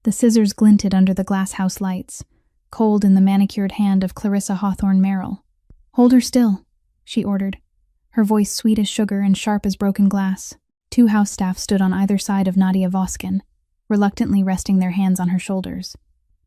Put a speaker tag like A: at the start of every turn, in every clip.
A: The scissors glinted under the glasshouse lights, cold in the manicured hand of Clarissa Hawthorne Merrill. "Hold her still," she ordered, her voice sweet as sugar and sharp as broken glass. 2 house staff stood on either side of Nadia Voskin, reluctantly resting their hands on her shoulders.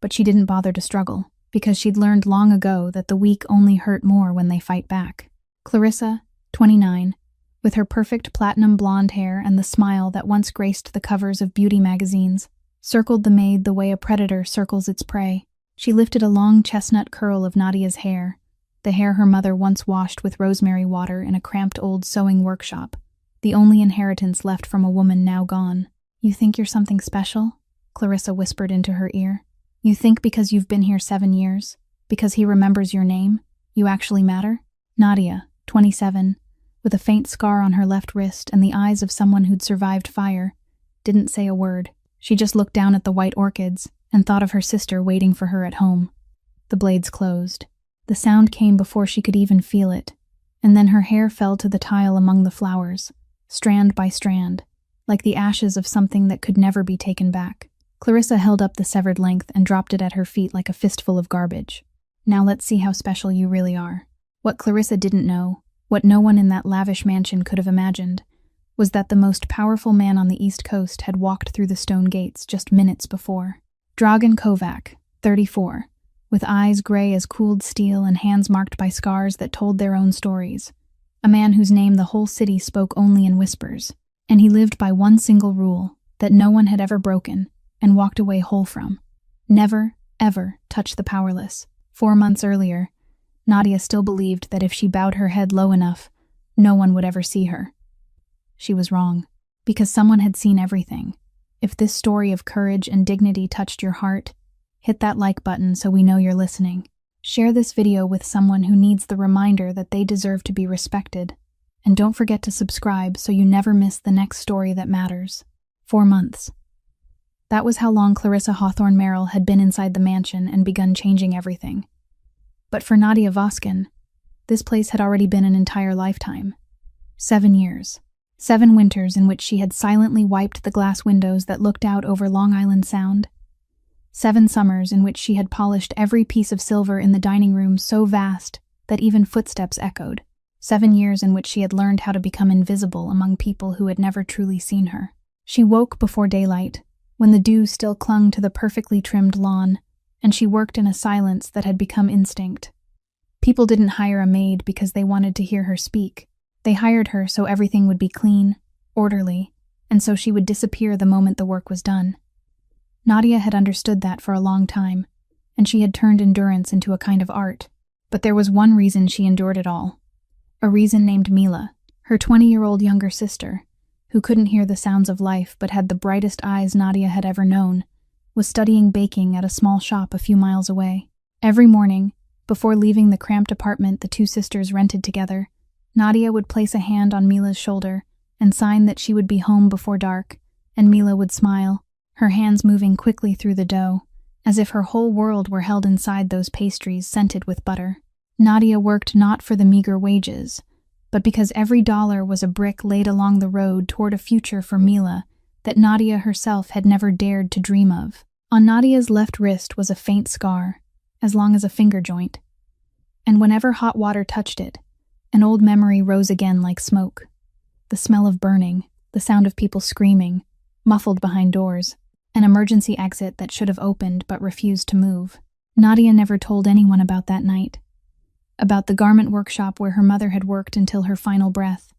A: But she didn't bother to struggle, because she'd learned long ago that the weak only hurt more when they fight back. Clarissa, 29, with her perfect platinum blonde hair and the smile that once graced the covers of beauty magazines, circled the Maid the way a predator circles its prey. She lifted a long chestnut curl of Nadia's hair, the hair her mother once washed with rosemary water in a cramped old sewing workshop, the only inheritance left from a woman now gone. "You think you're something special?" Clarissa whispered into her ear. "You think because you've been here 7 years, because he remembers your name, you actually matter?" Nadia, 27, with a faint scar on her left wrist and the eyes of someone who'd survived fire, didn't say a word. She just looked down at the white orchids and thought of her sister waiting for her at home. The blades closed. The sound came before she could even feel it, and then her hair fell to the tile among the flowers, strand by strand, like the ashes of something that could never be taken back. Clarissa held up the severed length and dropped it at her feet like a fistful of garbage. "Now let's see how special you really are." What Clarissa didn't know, what no one in that lavish mansion could have imagined, was that the most powerful man on the East Coast had walked through the stone gates just minutes before. Dragan Kovac, 34, with eyes gray as cooled steel and hands marked by scars that told their own stories. A man whose name the whole city spoke only in whispers, and he lived by one single rule that no one had ever broken and walked away whole from. Never, ever touch the powerless. 4 months earlier, Nadia still believed that if she bowed her head low enough, no one would ever see her. She was wrong, because someone had seen everything. If this story of courage and dignity touched your heart, hit that like button so we know you're listening. Share this video with someone who needs the reminder that they deserve to be respected. And don't forget to subscribe so you never miss the next story that matters. 4 months. That was how long Clarissa Hawthorne Merrill had been inside the mansion and begun changing everything. But for Nadia Voskin, this place had already been an entire lifetime. 7 years. 7 winters in which she had silently wiped the glass windows that looked out over Long Island Sound. 7 summers in which she had polished every piece of silver in the dining room so vast that even footsteps echoed. 7 years in which she had learned how to become invisible among people who had never truly seen her. She woke before daylight, when the dew still clung to the perfectly trimmed lawn, and she worked in a silence that had become instinct. People didn't hire a maid because they wanted to hear her speak. They hired her so everything would be clean, orderly, and so she would disappear the moment the work was done. Nadia had understood that for a long time, and she had turned endurance into a kind of art. But there was one reason she endured it all. A reason named Mila, her 20-year-old younger sister, who couldn't hear the sounds of life but had the brightest eyes Nadia had ever known, was studying baking at a small shop a few miles away. Every morning, before leaving the cramped apartment the 2 sisters rented together, Nadia would place a hand on Mila's shoulder and sign that she would be home before dark, and Mila would smile, her hands moving quickly through the dough, as if her whole world were held inside those pastries scented with butter. Nadia worked not for the meager wages, but because every dollar was a brick laid along the road toward a future for Mila that Nadia herself had never dared to dream of. On Nadia's left wrist was a faint scar, as long as a finger joint, and whenever hot water touched it, an old memory rose again like smoke. The smell of burning, the sound of people screaming, muffled behind doors, an emergency exit that should have opened but refused to move. Nadia never told anyone about that night, about the garment workshop where her mother had worked until her final breath,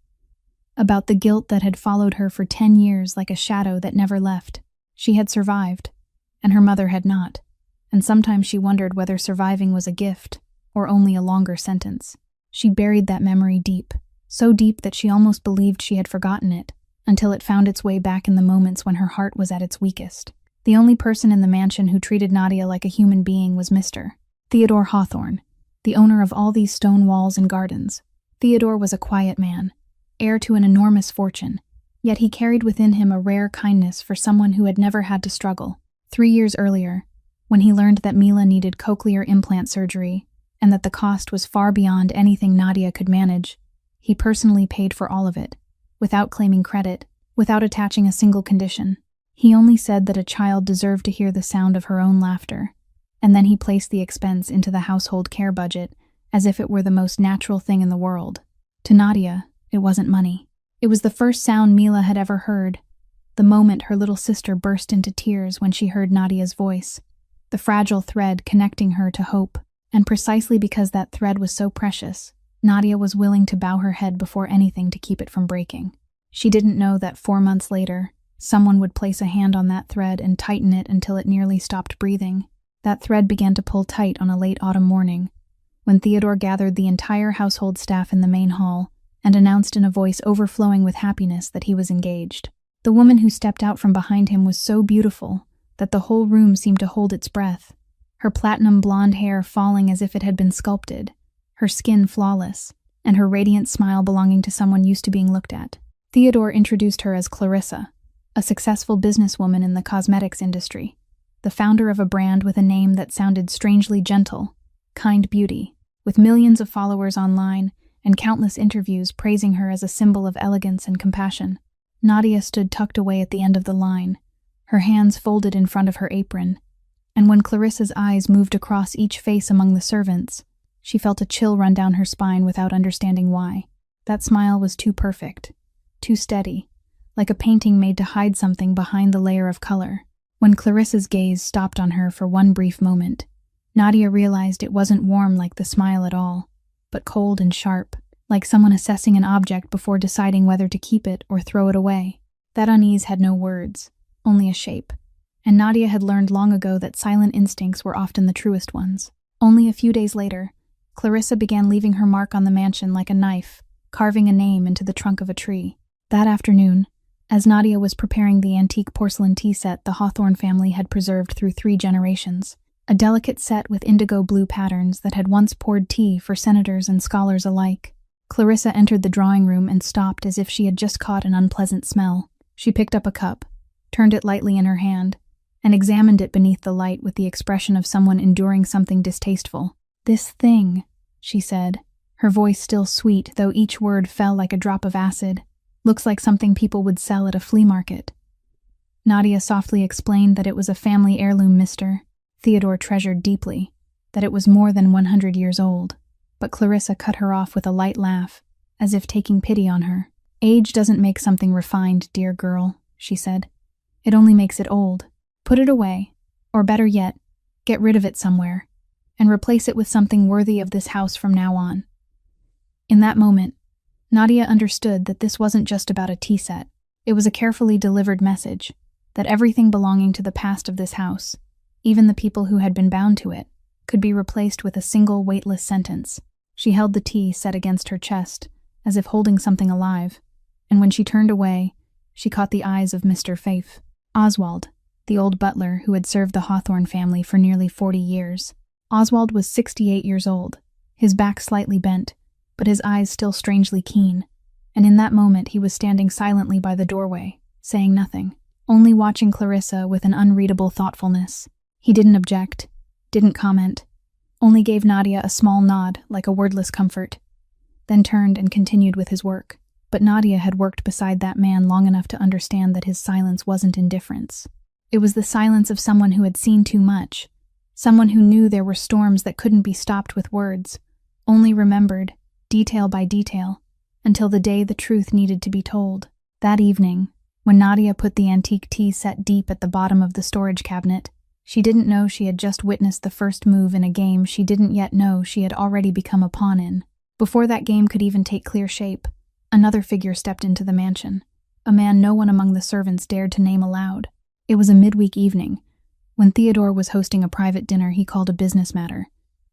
A: about the guilt that had followed her for 10 years like a shadow that never left. She had survived, and her mother had not, and sometimes she wondered whether surviving was a gift or only a longer sentence. She buried that memory deep, so deep that she almost believed she had forgotten it, until it found its way back in the moments when her heart was at its weakest. The only person in the mansion who treated Nadia like a human being was Mr. Theodore Hawthorne, the owner of all these stone walls and gardens. Theodore was a quiet man, heir to an enormous fortune, yet he carried within him a rare kindness for someone who had never had to struggle. 3 years earlier, when he learned that Mila needed cochlear implant surgery, and that the cost was far beyond anything Nadia could manage, he personally paid for all of it, without claiming credit, without attaching a single condition. He only said that a child deserved to hear the sound of her own laughter, and then he placed the expense into the household care budget as if it were the most natural thing in the world. To Nadia, it wasn't money. It was the first sound Mila had ever heard, the moment her little sister burst into tears when she heard Nadia's voice, the fragile thread connecting her to hope. And precisely because that thread was so precious, Nadia was willing to bow her head before anything to keep it from breaking. She didn't know that 4 months later, someone would place a hand on that thread and tighten it until it nearly stopped breathing. That thread began to pull tight on a late autumn morning, when Theodore gathered the entire household staff in the main hall and announced in a voice overflowing with happiness that he was engaged. The woman who stepped out from behind him was so beautiful that the whole room seemed to hold its breath, her platinum blonde hair falling as if it had been sculpted, her skin flawless, and her radiant smile belonging to someone used to being looked at. Theodore introduced her as Clarissa, a successful businesswoman in the cosmetics industry, the founder of a brand with a name that sounded strangely gentle, Kind Beauty, with millions of followers online and countless interviews praising her as a symbol of elegance and compassion. Nadia stood tucked away at the end of the line, her hands folded in front of her apron, and when Clarissa's eyes moved across each face among the servants, she felt a chill run down her spine without understanding why. That smile was too perfect, too steady, like a painting made to hide something behind the layer of color. When Clarissa's gaze stopped on her for one brief moment, Nadia realized it wasn't warm like the smile at all, but cold and sharp, like someone assessing an object before deciding whether to keep it or throw it away. That unease had no words, only a shape, and Nadia had learned long ago that silent instincts were often the truest ones. Only a few days later, Clarissa began leaving her mark on the mansion like a knife, carving a name into the trunk of a tree. That afternoon, as Nadia was preparing the antique porcelain tea set the Hawthorne family had preserved through 3 generations, a delicate set with indigo blue patterns that had once poured tea for senators and scholars alike, Clarissa entered the drawing room and stopped as if she had just caught an unpleasant smell. She picked up a cup, turned it lightly in her hand, and examined it beneath the light with the expression of someone enduring something distasteful. "This thing," she said, her voice still sweet, though each word fell like a drop of acid, "looks like something people would sell at a flea market." Nadia softly explained that it was a family heirloom, mister. Theodore treasured deeply, that it was more than 100 years old, but Clarissa cut her off with a light laugh, as if taking pity on her. "Age doesn't make something refined, dear girl," she said. "It only makes it old. Put it away, or better yet, get rid of it somewhere, and replace it with something worthy of this house from now on." In that moment, Nadia understood that this wasn't just about a tea set. It was a carefully delivered message, that everything belonging to the past of this house, even the people who had been bound to it, could be replaced with a single weightless sentence. She held the tea set against her chest, as if holding something alive, and when she turned away, she caught the eyes of Mr. Faith, Oswald, the old butler who had served the Hawthorne family for nearly 40 years. Oswald was 68 years old, his back slightly bent, but his eyes still strangely keen, and in that moment he was standing silently by the doorway, saying nothing, only watching Clarissa with an unreadable thoughtfulness. He didn't object, didn't comment, only gave Nadia a small nod like a wordless comfort, then turned and continued with his work. But Nadia had worked beside that man long enough to understand that his silence wasn't indifference. It was the silence of someone who had seen too much, someone who knew there were storms that couldn't be stopped with words, only remembered, detail by detail, until the day the truth needed to be told. That evening, when Nadia put the antique tea set deep at the bottom of the storage cabinet, she didn't know she had just witnessed the first move in a game she didn't yet know she had already become a pawn in. Before that game could even take clear shape, another figure stepped into the mansion, a man no one among the servants dared to name aloud. It was a midweek evening, when Theodore was hosting a private dinner he called a business matter,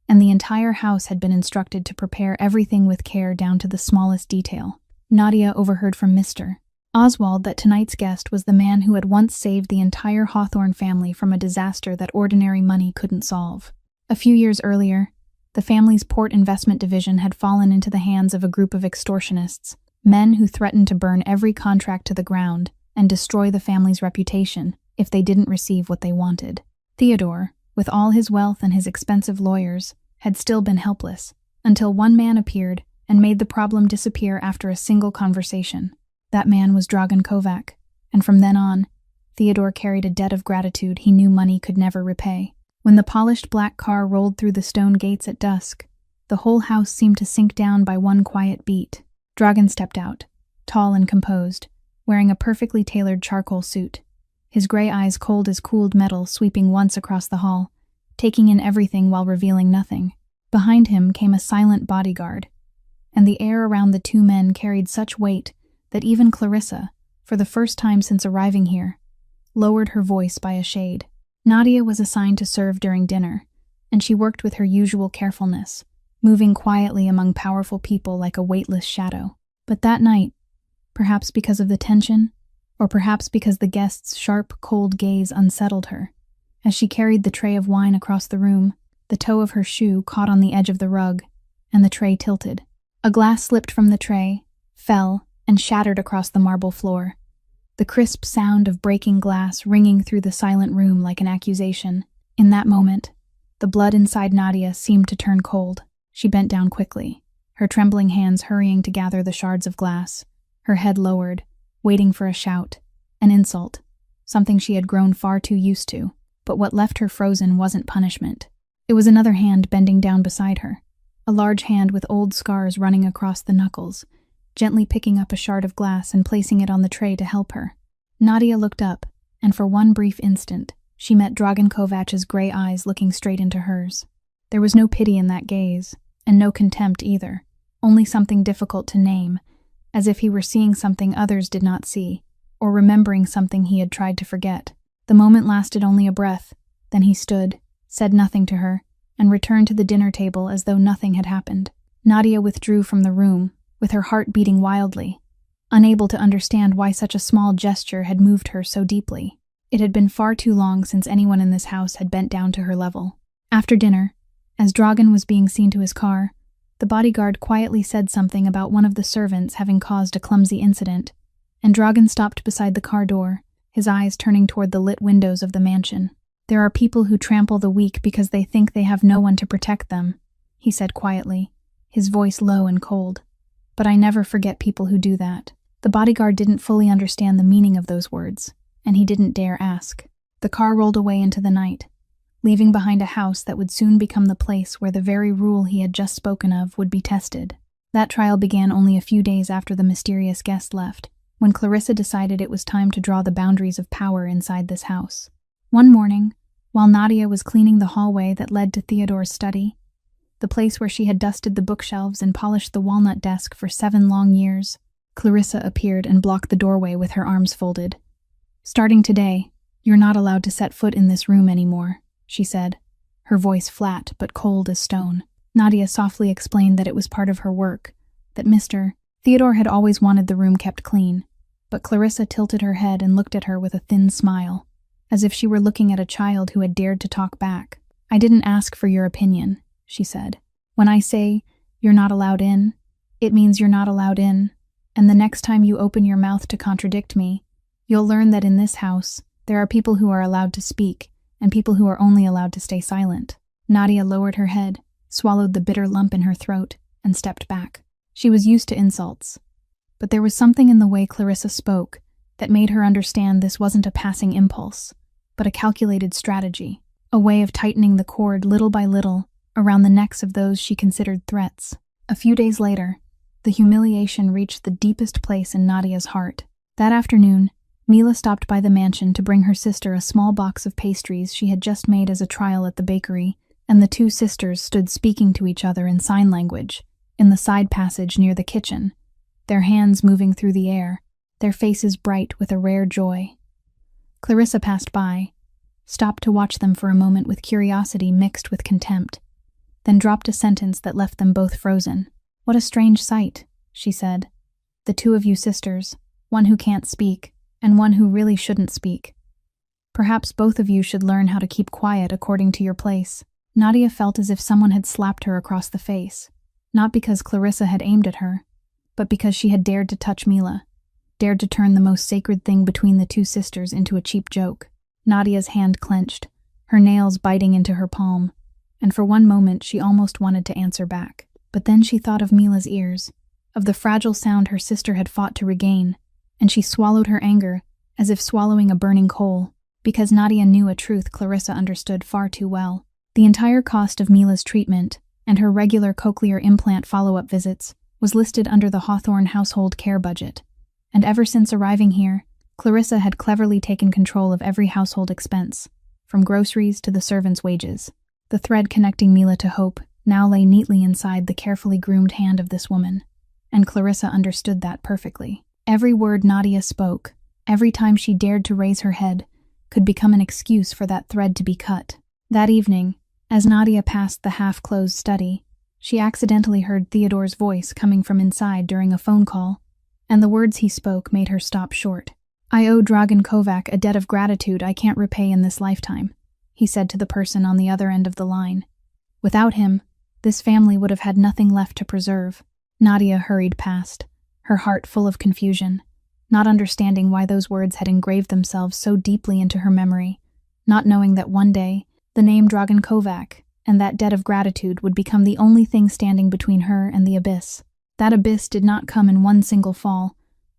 A: and the entire house had been instructed to prepare everything with care down to the smallest detail. Nadia overheard from Mr. Oswald that tonight's guest was the man who had once saved the entire Hawthorne family from a disaster that ordinary money couldn't solve. A few years earlier, the family's port investment division had fallen into the hands of a group of extortionists, men who threatened to burn every contract to the ground and destroy the family's reputation if they didn't receive what they wanted. Theodore, with all his wealth and his expensive lawyers, had still been helpless, until one man appeared and made the problem disappear after a single conversation. That man was Dragan Kovac, and from then on, Theodore carried a debt of gratitude he knew money could never repay. When the polished black car rolled through the stone gates at dusk, the whole house seemed to sink down by one quiet beat. Dragan stepped out, tall and composed, wearing a perfectly tailored charcoal suit, his gray eyes cold as cooled metal sweeping once across the hall, taking in everything while revealing nothing. Behind him came a silent bodyguard, and the air around the two men carried such weight that even Clarissa, for the first time since arriving here, lowered her voice by a shade. Nadia was assigned to serve during dinner, and she worked with her usual carefulness, moving quietly among powerful people like a weightless shadow. But that night, perhaps because of the tension, or perhaps because the guest's sharp, cold gaze unsettled her, as she carried the tray of wine across the room, the toe of her shoe caught on the edge of the rug, and the tray tilted. A glass slipped from the tray, fell, and shattered across the marble floor, the crisp sound of breaking glass ringing through the silent room like an accusation. In that moment, the blood inside Nadia seemed to turn cold. She bent down quickly, her trembling hands hurrying to gather the shards of glass, her head lowered, waiting for a shout, an insult, something she had grown far too used to. But what left her frozen wasn't punishment. It was another hand bending down beside her, a large hand with old scars running across the knuckles, gently picking up a shard of glass and placing it on the tray to help her. Nadia looked up, and for one brief instant, she met Dragan Kovac's gray eyes looking straight into hers. There was no pity in that gaze, and no contempt either, only something difficult to name, as if he were seeing something others did not see, or remembering something he had tried to forget. The moment lasted only a breath, then he stood, said nothing to her, and returned to the dinner table as though nothing had happened. Nadia withdrew from the room, with her heart beating wildly, unable to understand why such a small gesture had moved her so deeply. It had been far too long since anyone in this house had bent down to her level. After dinner, as Dragan was being seen to his car, the bodyguard quietly said something about one of the servants having caused a clumsy incident, and Dragan stopped beside the car door, his eyes turning toward the lit windows of the mansion. "There are people who trample the weak because they think they have no one to protect them," he said quietly, his voice low and cold. "But I never forget people who do that." The bodyguard didn't fully understand the meaning of those words, and he didn't dare ask. The car rolled away into the night, leaving behind a house that would soon become the place where the very rule he had just spoken of would be tested. That trial began only a few days after the mysterious guest left, when Clarissa decided it was time to draw the boundaries of power inside this house. One morning, while Nadia was cleaning the hallway that led to Theodore's study, the place where she had dusted the bookshelves and polished the walnut desk for 7 long years, Clarissa appeared and blocked the doorway with her arms folded. "Starting today, you're not allowed to set foot in this room anymore," she said, her voice flat but cold as stone. Nadia softly explained that it was part of her work, that Theodore had always wanted the room kept clean, but Clarissa tilted her head and looked at her with a thin smile, as if she were looking at a child who had dared to talk back. "I didn't ask for your opinion," she said. "When I say you're not allowed in, it means you're not allowed in, and the next time you open your mouth to contradict me, you'll learn that in this house, there are people who are allowed to speak, and people who are only allowed to stay silent." Nadia lowered her head, swallowed the bitter lump in her throat, and stepped back. She was used to insults, but there was something in the way Clarissa spoke that made her understand this wasn't a passing impulse, but a calculated strategy, a way of tightening the cord little by little around the necks of those she considered threats. A few days later, the humiliation reached the deepest place in Nadia's heart. That afternoon, Mila stopped by the mansion to bring her sister a small box of pastries she had just made as a trial at the bakery, and the two sisters stood speaking to each other in sign language, in the side passage near the kitchen, their hands moving through the air, their faces bright with a rare joy. Clarissa passed by, stopped to watch them for a moment with curiosity mixed with contempt, then dropped a sentence that left them both frozen. "What a strange sight," she said. "The two of you sisters, one who can't speak, and one who really shouldn't speak. Perhaps both of you should learn how to keep quiet according to your place." Nadia felt as if someone had slapped her across the face, not because Clarissa had aimed at her, but because she had dared to touch Mila, dared to turn the most sacred thing between the two sisters into a cheap joke. Nadia's hand clenched, her nails biting into her palm, and for one moment she almost wanted to answer back. But then she thought of Mila's ears, of the fragile sound her sister had fought to regain, and she swallowed her anger as if swallowing a burning coal, because Nadia knew a truth Clarissa understood far too well. The entire cost of Mila's treatment and her regular cochlear implant follow-up visits was listed under the Hawthorne household care budget, and ever since arriving here, Clarissa had cleverly taken control of every household expense, from groceries to the servants' wages. The thread connecting Mila to Hope now lay neatly inside the carefully groomed hand of this woman, and Clarissa understood that perfectly. Every word Nadia spoke, every time she dared to raise her head, could become an excuse for that thread to be cut. That evening, as Nadia passed the half-closed study, she accidentally heard Theodore's voice coming from inside during a phone call, and the words he spoke made her stop short. "I owe Dragan Kovac a debt of gratitude I can't repay in this lifetime," he said to the person on the other end of the line. "Without him, this family would have had nothing left to preserve." Nadia hurried past, her heart full of confusion, not understanding why those words had engraved themselves so deeply into her memory, not knowing that one day, the name Dragan Kovac and that debt of gratitude would become the only thing standing between her and the abyss. That abyss did not come in one single fall,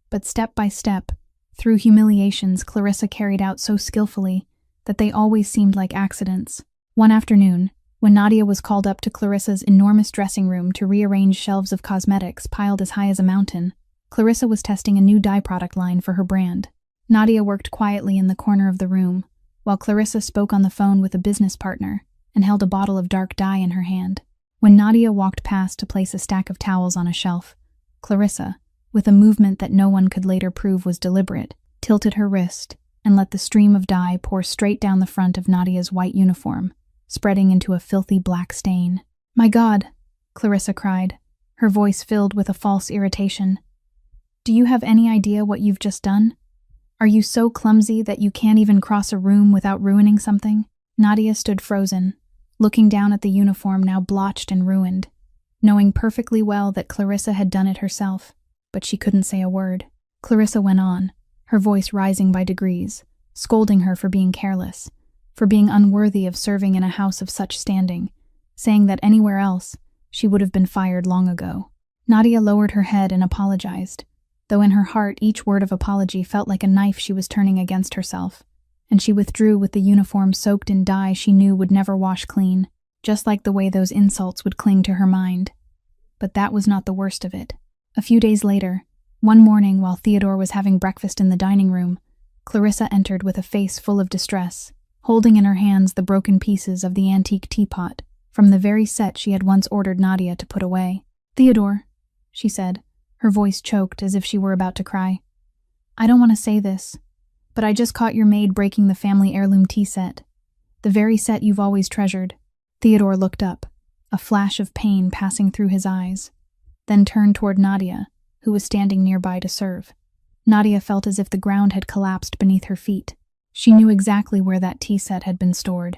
A: but step by step, through humiliations Clarissa carried out so skillfully that they always seemed like accidents. One afternoon, when Nadia was called up to Clarissa's enormous dressing room to rearrange shelves of cosmetics piled as high as a mountain, Clarissa was testing a new dye product line for her brand. Nadia worked quietly in the corner of the room, while Clarissa spoke on the phone with a business partner and held a bottle of dark dye in her hand. When Nadia walked past to place a stack of towels on a shelf, Clarissa, with a movement that no one could later prove was deliberate, tilted her wrist and let the stream of dye pour straight down the front of Nadia's white uniform, spreading into a filthy black stain. "My God," Clarissa cried, her voice filled with a false irritation. "Do you have any idea what you've just done? Are you so clumsy that you can't even cross a room without ruining something?" Nadia stood frozen, looking down at the uniform now blotched and ruined, knowing perfectly well that Clarissa had done it herself, but she couldn't say a word. Clarissa went on, her voice rising by degrees, scolding her for being careless, for being unworthy of serving in a house of such standing, saying that anywhere else she would have been fired long ago. Nadia lowered her head and apologized, though in her heart each word of apology felt like a knife she was turning against herself, and she withdrew with the uniform soaked in dye she knew would never wash clean, just like the way those insults would cling to her mind. But that was not the worst of it. A few days later, one morning while Theodore was having breakfast in the dining room, Clarissa entered with a face full of distress, holding in her hands the broken pieces of the antique teapot from the very set she had once ordered Nadia to put away. "Theodore," she said, her voice choked as if she were about to cry. "I don't want to say this, but I just caught your maid breaking the family heirloom tea set, the very set you've always treasured." Theodore looked up, a flash of pain passing through his eyes, then turned toward Nadia, who was standing nearby to serve. Nadia felt as if the ground had collapsed beneath her feet. She knew exactly where that tea set had been stored,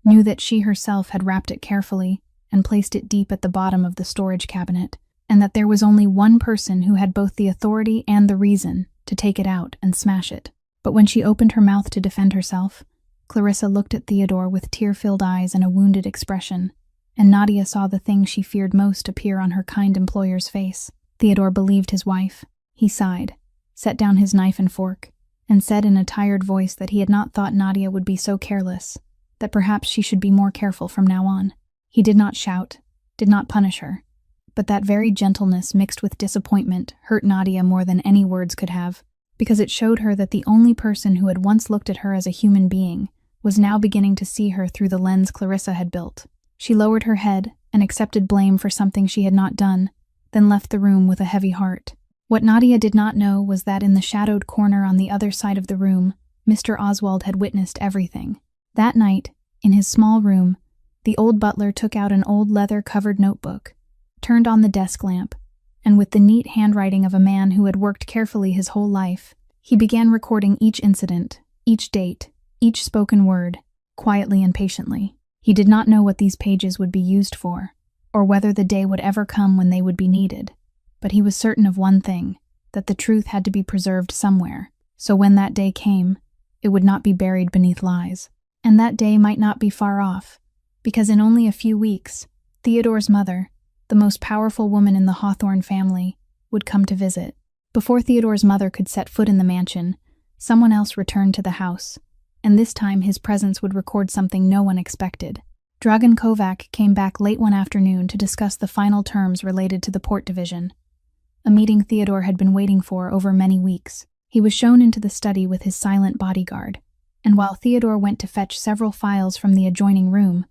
A: knew that she herself had wrapped it carefully and placed it deep at the bottom of the storage cabinet, and that there was only one person who had both the authority and the reason to take it out and smash it. But when she opened her mouth to defend herself, Clarissa looked at Theodore with tear-filled eyes and a wounded expression, and Nadia saw the thing she feared most appear on her kind employer's face. Theodore believed his wife. He sighed, set down his knife and fork, and said in a tired voice that he had not thought Nadia would be so careless, that perhaps she should be more careful from now on. He did not shout, did not punish her, but that very gentleness mixed with disappointment hurt Nadia more than any words could have, because it showed her that the only person who had once looked at her as a human being was now beginning to see her through the lens Clarissa had built. She lowered her head and accepted blame for something she had not done, then left the room with a heavy heart. What Nadia did not know was that in the shadowed corner on the other side of the room, Mr. Oswald had witnessed everything. That night, in his small room, the old butler took out an old leather-covered notebook, turned on the desk lamp, and with the neat handwriting of a man who had worked carefully his whole life, he began recording each incident, each date, each spoken word, quietly and patiently. He did not know what these pages would be used for, or whether the day would ever come when they would be needed, but he was certain of one thing, that the truth had to be preserved somewhere, so when that day came, it would not be buried beneath lies. And that day might not be far off, because in only a few weeks, Theodore's mother, the most powerful woman in the Hawthorne family, would come to visit. Before Theodore's mother could set foot in the mansion, Someone else returned to the house, and this time his presence would record something no one expected. Dragan Kovac came back late one afternoon to discuss the final terms related to the port division, a meeting Theodore had been waiting for over many weeks. He was shown into the study with his silent bodyguard, and while Theodore went to fetch several files from the adjoining room,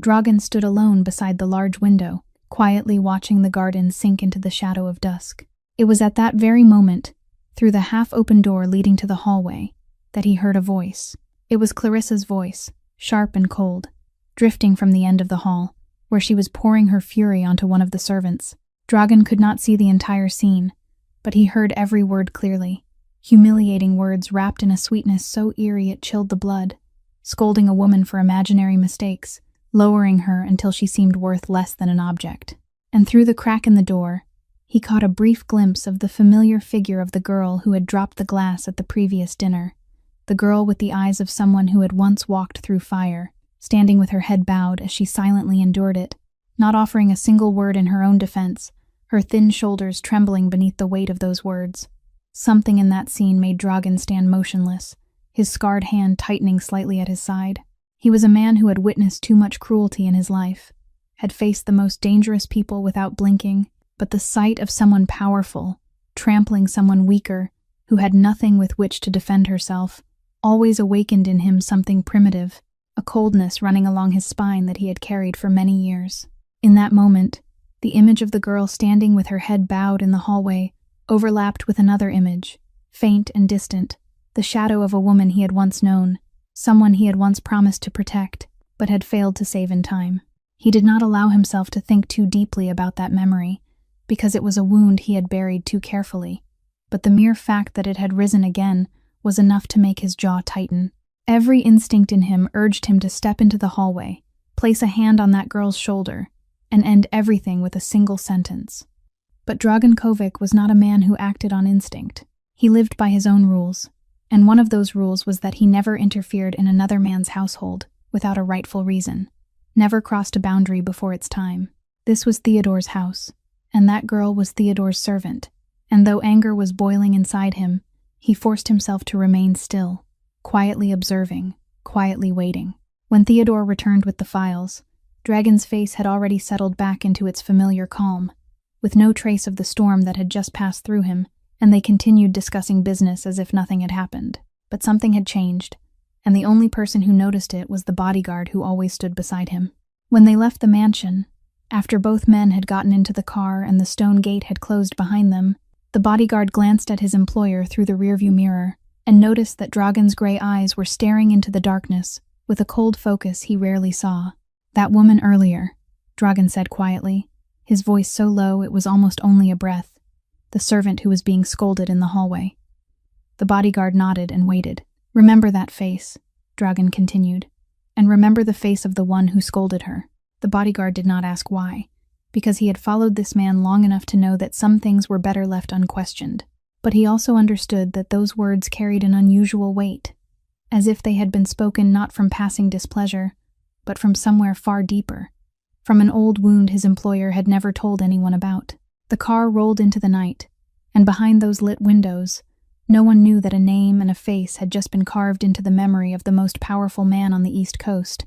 A: Dragan stood alone beside the large window, quietly watching the garden sink into the shadow of dusk. It was at that very moment, through the half-open door leading to the hallway, that he heard a voice. It was Clarissa's voice, sharp and cold, drifting from the end of the hall, where she was pouring her fury onto one of the servants. Dragan could not see the entire scene, but he heard every word clearly. Humiliating words wrapped in a sweetness so eerie it chilled the blood, scolding a woman for imaginary mistakes, lowering her until she seemed worth less than an object. And through the crack in the door, he caught a brief glimpse of the familiar figure of the girl who had dropped the glass at the previous dinner, the girl with the eyes of someone who had once walked through fire, standing with her head bowed as she silently endured it, not offering a single word in her own defense, her thin shoulders trembling beneath the weight of those words. Something in that scene made Dragan stand motionless, his scarred hand tightening slightly at his side. He was a man who had witnessed too much cruelty in his life, had faced the most dangerous people without blinking, but the sight of someone powerful, trampling someone weaker, who had nothing with which to defend herself, always awakened in him something primitive, a coldness running along his spine that he had carried for many years. In that moment, the image of the girl standing with her head bowed in the hallway overlapped with another image, faint and distant, the shadow of a woman he had once known, someone he had once promised to protect, but had failed to save in time. He did not allow himself to think too deeply about that memory, because it was a wound he had buried too carefully, but the mere fact that it had risen again was enough to make his jaw tighten. Every instinct in him urged him to step into the hallway, place a hand on that girl's shoulder, and end everything with a single sentence. But Dragan Kovac was not a man who acted on instinct. He lived by his own rules, and one of those rules was that he never interfered in another man's household without a rightful reason, never crossed a boundary before its time. This was Theodore's house, and that girl was Theodore's servant, and though anger was boiling inside him, he forced himself to remain still, quietly observing, quietly waiting. When Theodore returned with the files, Dragan's face had already settled back into its familiar calm, with no trace of the storm that had just passed through him, and they continued discussing business as if nothing had happened. But something had changed, and the only person who noticed it was the bodyguard who always stood beside him. When they left the mansion, after both men had gotten into the car and the stone gate had closed behind them, the bodyguard glanced at his employer through the rearview mirror and noticed that Dragan's gray eyes were staring into the darkness with a cold focus he rarely saw. "That woman earlier," Dragan said quietly, his voice so low it was almost only a breath, the servant who was being scolded in the hallway. The bodyguard nodded and waited. "Remember that face," Dragan continued, "and remember the face of the one who scolded her." The bodyguard did not ask why, because he had followed this man long enough to know that some things were better left unquestioned. But he also understood that those words carried an unusual weight, as if they had been spoken not from passing displeasure, but from somewhere far deeper, from an old wound his employer had never told anyone about. The car rolled into the night, and behind those lit windows, no one knew that a name and a face had just been carved into the memory of the most powerful man on the East Coast,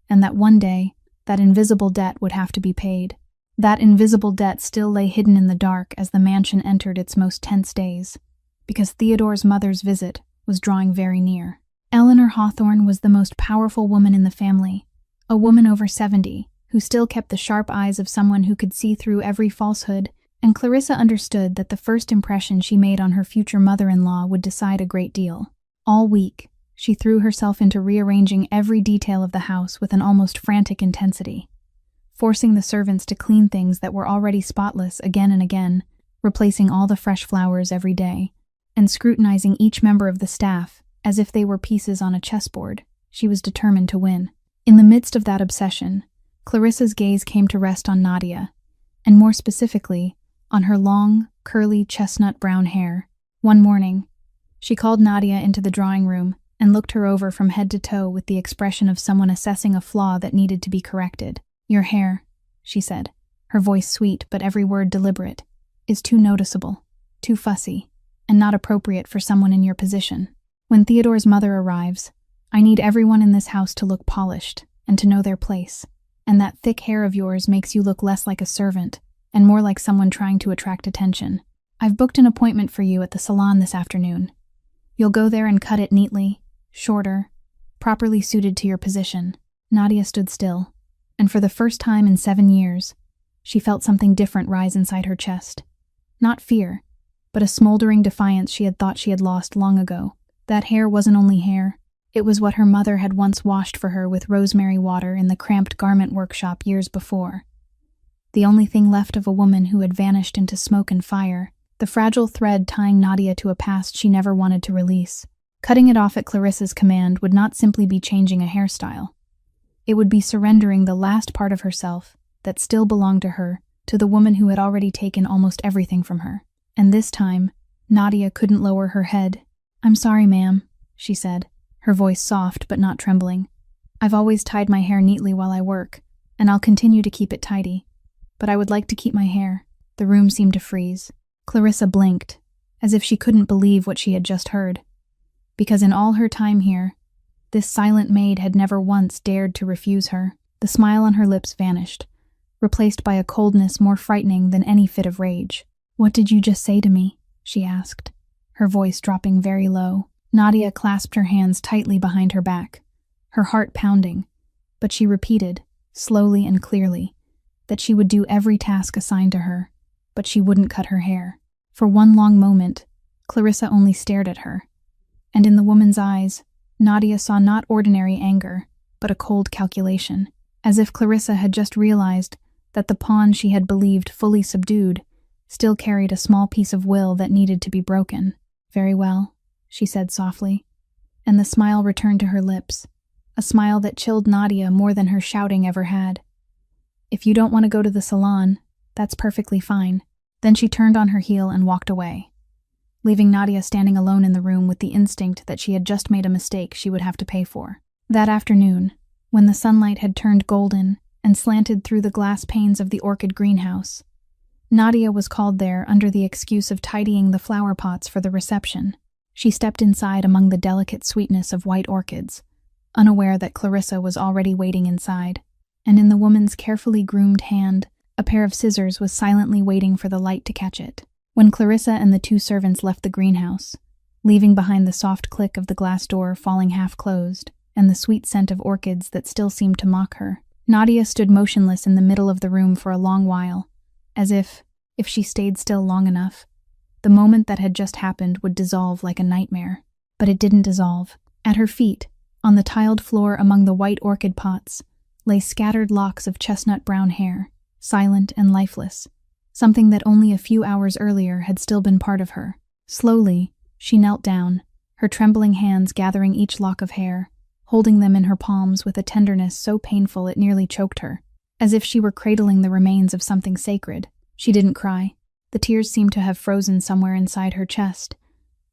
A: and that one day, that invisible debt would have to be paid. That invisible debt still lay hidden in the dark as the mansion entered its most tense days, because Theodore's mother's visit was drawing very near. Eleanor Hawthorne was the most powerful woman in the family, a woman over 70, who still kept the sharp eyes of someone who could see through every falsehood, and Clarissa understood that the first impression she made on her future mother-in-law would decide a great deal. All week, she threw herself into rearranging every detail of the house with an almost frantic intensity, forcing the servants to clean things that were already spotless again and again, replacing all the fresh flowers every day, and scrutinizing each member of the staff as if they were pieces on a chessboard. She was determined to win. In the midst of that obsession, Clarissa's gaze came to rest on Nadia, and more specifically, on her long, curly, chestnut-brown hair. One morning, she called Nadia into the drawing room and looked her over from head to toe with the expression of someone assessing a flaw that needed to be corrected. "Your hair," she said, her voice sweet but every word deliberate, "is too noticeable, too fussy, and not appropriate for someone in your position." When Theodore's mother arrives, I need everyone in this house to look polished and to know their place. And that thick hair of yours makes you look less like a servant and more like someone trying to attract attention. I've booked an appointment for you at the salon this afternoon. You'll go there and cut it neatly, shorter, properly suited to your position." Nadia stood still, and for the first time in 7 years, she felt something different rise inside her chest. Not fear, but a smoldering defiance she had thought she had lost long ago. That hair wasn't only hair. It was what her mother had once washed for her with rosemary water in the cramped garment workshop years before. The only thing left of a woman who had vanished into smoke and fire, the fragile thread tying Nadia to a past she never wanted to release. Cutting it off at Clarissa's command would not simply be changing a hairstyle. It would be surrendering the last part of herself that still belonged to her to the woman who had already taken almost everything from her. And this time, Nadia couldn't lower her head. "I'm sorry, ma'am," she said, her voice soft but not trembling. "I've always tied my hair neatly while I work, and I'll continue to keep it tidy. But I would like to keep my hair." The room seemed to freeze. Clarissa blinked, as if she couldn't believe what she had just heard. Because in all her time here, this silent maid had never once dared to refuse her. The smile on her lips vanished, replaced by a coldness more frightening than any fit of rage. "What did you just say to me?" she asked, her voice dropping very low. Nadia clasped her hands tightly behind her back, her heart pounding, but she repeated, slowly and clearly, that she would do every task assigned to her, but she wouldn't cut her hair. For one long moment, Clarissa only stared at her, and in the woman's eyes, Nadia saw not ordinary anger, but a cold calculation, as if Clarissa had just realized that the pawn she had believed fully subdued still carried a small piece of will that needed to be broken. "Very well," she said softly, and the smile returned to her lips, a smile that chilled Nadia more than her shouting ever had. "If you don't want to go to the salon, that's perfectly fine." Then she turned on her heel and walked away, leaving Nadia standing alone in the room with the instinct that she had just made a mistake she would have to pay for. That afternoon, when the sunlight had turned golden and slanted through the glass panes of the orchid greenhouse, Nadia was called there under the excuse of tidying the flower pots for the reception. She stepped inside among the delicate sweetness of white orchids, unaware that Clarissa was already waiting inside, and in the woman's carefully groomed hand, a pair of scissors was silently waiting for the light to catch it. When Clarissa and the 2 servants left the greenhouse, leaving behind the soft click of the glass door falling half closed and the sweet scent of orchids that still seemed to mock her, Nadia stood motionless in the middle of the room for a long while, as if she stayed still long enough, the moment that had just happened would dissolve like a nightmare. But it didn't dissolve. At her feet, on the tiled floor among the white orchid pots, lay scattered locks of chestnut brown hair, silent and lifeless, something that only a few hours earlier had still been part of her. Slowly, she knelt down, her trembling hands gathering each lock of hair, holding them in her palms with a tenderness so painful it nearly choked her, as if she were cradling the remains of something sacred. She didn't cry. The tears seemed to have frozen somewhere inside her chest,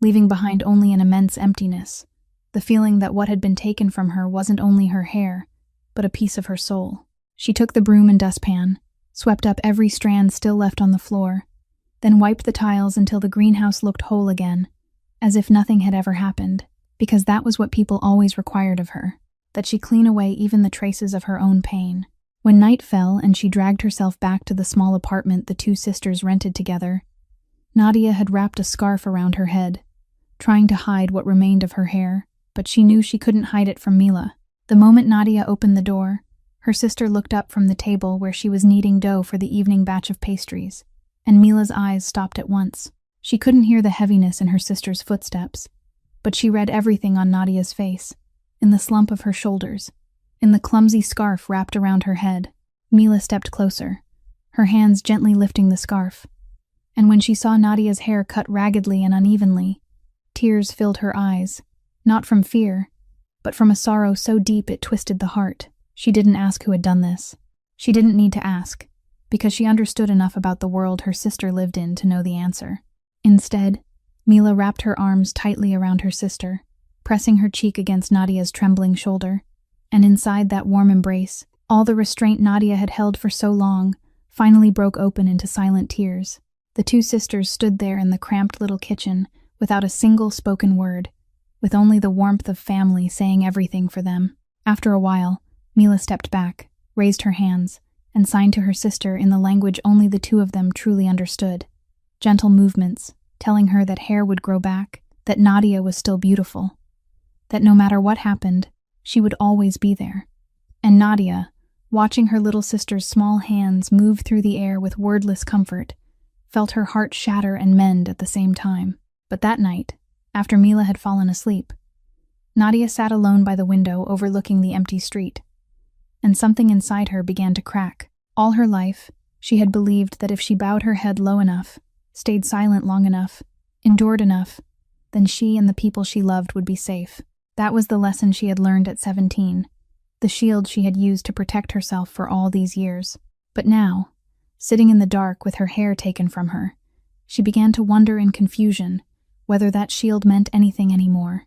A: leaving behind only an immense emptiness, the feeling that what had been taken from her wasn't only her hair, but a piece of her soul. She took the broom and dustpan, swept up every strand still left on the floor, then wiped the tiles until the greenhouse looked whole again, as if nothing had ever happened, because that was what people always required of her, that she clean away even the traces of her own pain. When night fell and she dragged herself back to the small apartment the 2 sisters rented together, Nadia had wrapped a scarf around her head, trying to hide what remained of her hair, but she knew she couldn't hide it from Mila. The moment Nadia opened the door, her sister looked up from the table where she was kneading dough for the evening batch of pastries, and Mila's eyes stopped at once. She couldn't hear the heaviness in her sister's footsteps, but she read everything on Nadia's face, in the slump of her shoulders, in the clumsy scarf wrapped around her head. Mila stepped closer, her hands gently lifting the scarf, and when she saw Nadia's hair cut raggedly and unevenly, tears filled her eyes, not from fear, but from a sorrow so deep it twisted the heart. She didn't ask who had done this. She didn't need to ask, because she understood enough about the world her sister lived in to know the answer. Instead, Mila wrapped her arms tightly around her sister, pressing her cheek against Nadia's trembling shoulder, and inside that warm embrace, all the restraint Nadia had held for so long finally broke open into silent tears. The 2 sisters stood there in the cramped little kitchen without a single spoken word, with only the warmth of family saying everything for them. After a while, Mila stepped back, raised her hands, and signed to her sister in the language only the two of them truly understood. Gentle movements, telling her that hair would grow back, that Nadia was still beautiful, that no matter what happened, she would always be there. And Nadia, watching her little sister's small hands move through the air with wordless comfort, felt her heart shatter and mend at the same time. But that night, after Mila had fallen asleep, Nadia sat alone by the window overlooking the empty street, and something inside her began to crack. All her life, she had believed that if she bowed her head low enough, stayed silent long enough, endured enough, then she and the people she loved would be safe. That was the lesson she had learned at 17, the shield she had used to protect herself for all these years. But now, sitting in the dark with her hair taken from her, she began to wonder in confusion whether that shield meant anything anymore,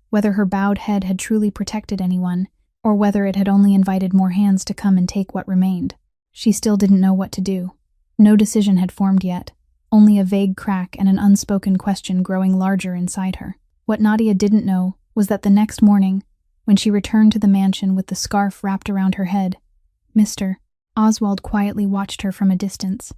A: whether her bowed head had truly protected anyone, or whether it had only invited more hands to come and take what remained. She still didn't know what to do. No decision had formed yet, only a vague crack and an unspoken question growing larger inside her. What Nadia didn't know was that the next morning, when she returned to the mansion with the scarf wrapped around her head, Mr. Oswald quietly watched her from a distance,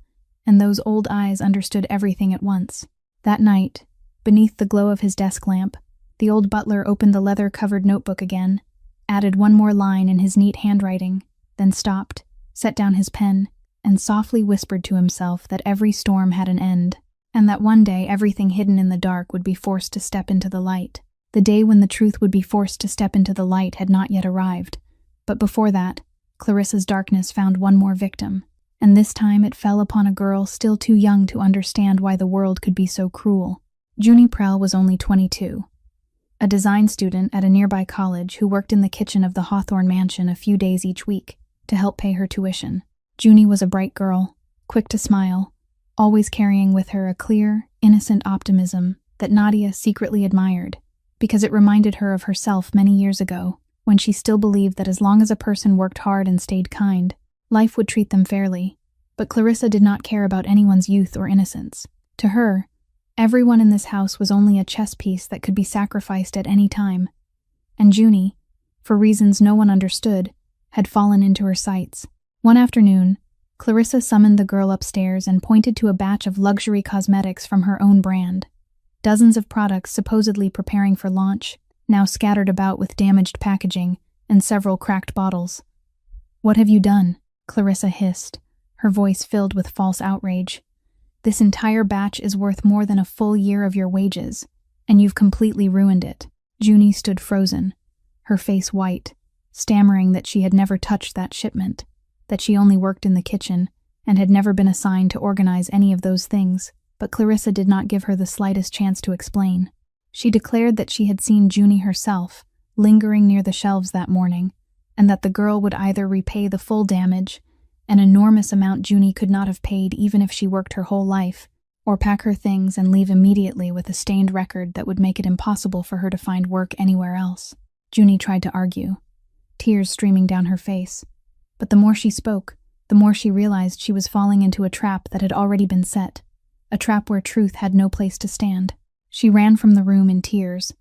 A: and those old eyes understood everything at once. That night, beneath the glow of his desk lamp, the old butler opened the leather-covered notebook again, added one more line in his neat handwriting, then stopped, set down his pen, and softly whispered to himself that every storm had an end, and that one day everything hidden in the dark would be forced to step into the light. The day when the truth would be forced to step into the light had not yet arrived, but before that, Clarissa's darkness found one more victim, and this time it fell upon a girl still too young to understand why the world could be so cruel. Junie Prell was only 22, a design student at a nearby college who worked in the kitchen of the Hawthorne mansion a few days each week to help pay her tuition. Junie was a bright girl, quick to smile, always carrying with her a clear, innocent optimism that Nadia secretly admired, because it reminded her of herself many years ago, when she still believed that as long as a person worked hard and stayed kind, life would treat them fairly. But Clarissa did not care about anyone's youth or innocence. To her, everyone in this house was only a chess piece that could be sacrificed at any time. And Junie, for reasons no one understood, had fallen into her sights. One afternoon, Clarissa summoned the girl upstairs and pointed to a batch of luxury cosmetics from her own brand. Dozens of products supposedly preparing for launch, now scattered about with damaged packaging and several cracked bottles. "What have you done?" Clarissa hissed, her voice filled with false outrage. "This entire batch is worth more than a full year of your wages, and you've completely ruined it." Junie stood frozen, her face white, stammering that she had never touched that shipment, that she only worked in the kitchen and had never been assigned to organize any of those things. But Clarissa did not give her the slightest chance to explain. She declared that she had seen Junie herself, lingering near the shelves that morning, and that the girl would either repay the full damage, an enormous amount Junie could not have paid even if she worked her whole life, or pack her things and leave immediately with a stained record that would make it impossible for her to find work anywhere else. Junie tried to argue, tears streaming down her face, but the more she spoke, the more she realized she was falling into a trap that had already been set. A trap where truth had no place to stand. She ran from the room in tears,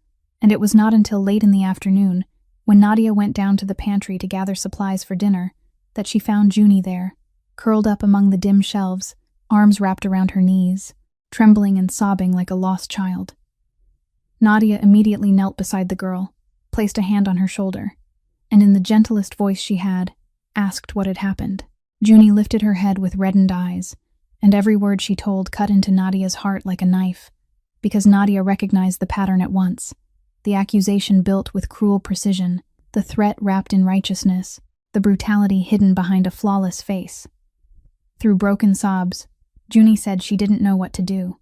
A: and it was not until late in the afternoon, when Nadia went down to the pantry to gather supplies for dinner, that she found Junie there, curled up among the dim shelves, arms wrapped around her knees, trembling and sobbing like a lost child. Nadia immediately knelt beside the girl, placed a hand on her shoulder, and in the gentlest voice she had, asked what had happened. Junie lifted her head with reddened eyes, and every word she told cut into Nadia's heart like a knife, because Nadia recognized the pattern at once, the accusation built with cruel precision, the threat wrapped in righteousness, the brutality hidden behind a flawless face. Through broken sobs, Junie said she didn't know what to do,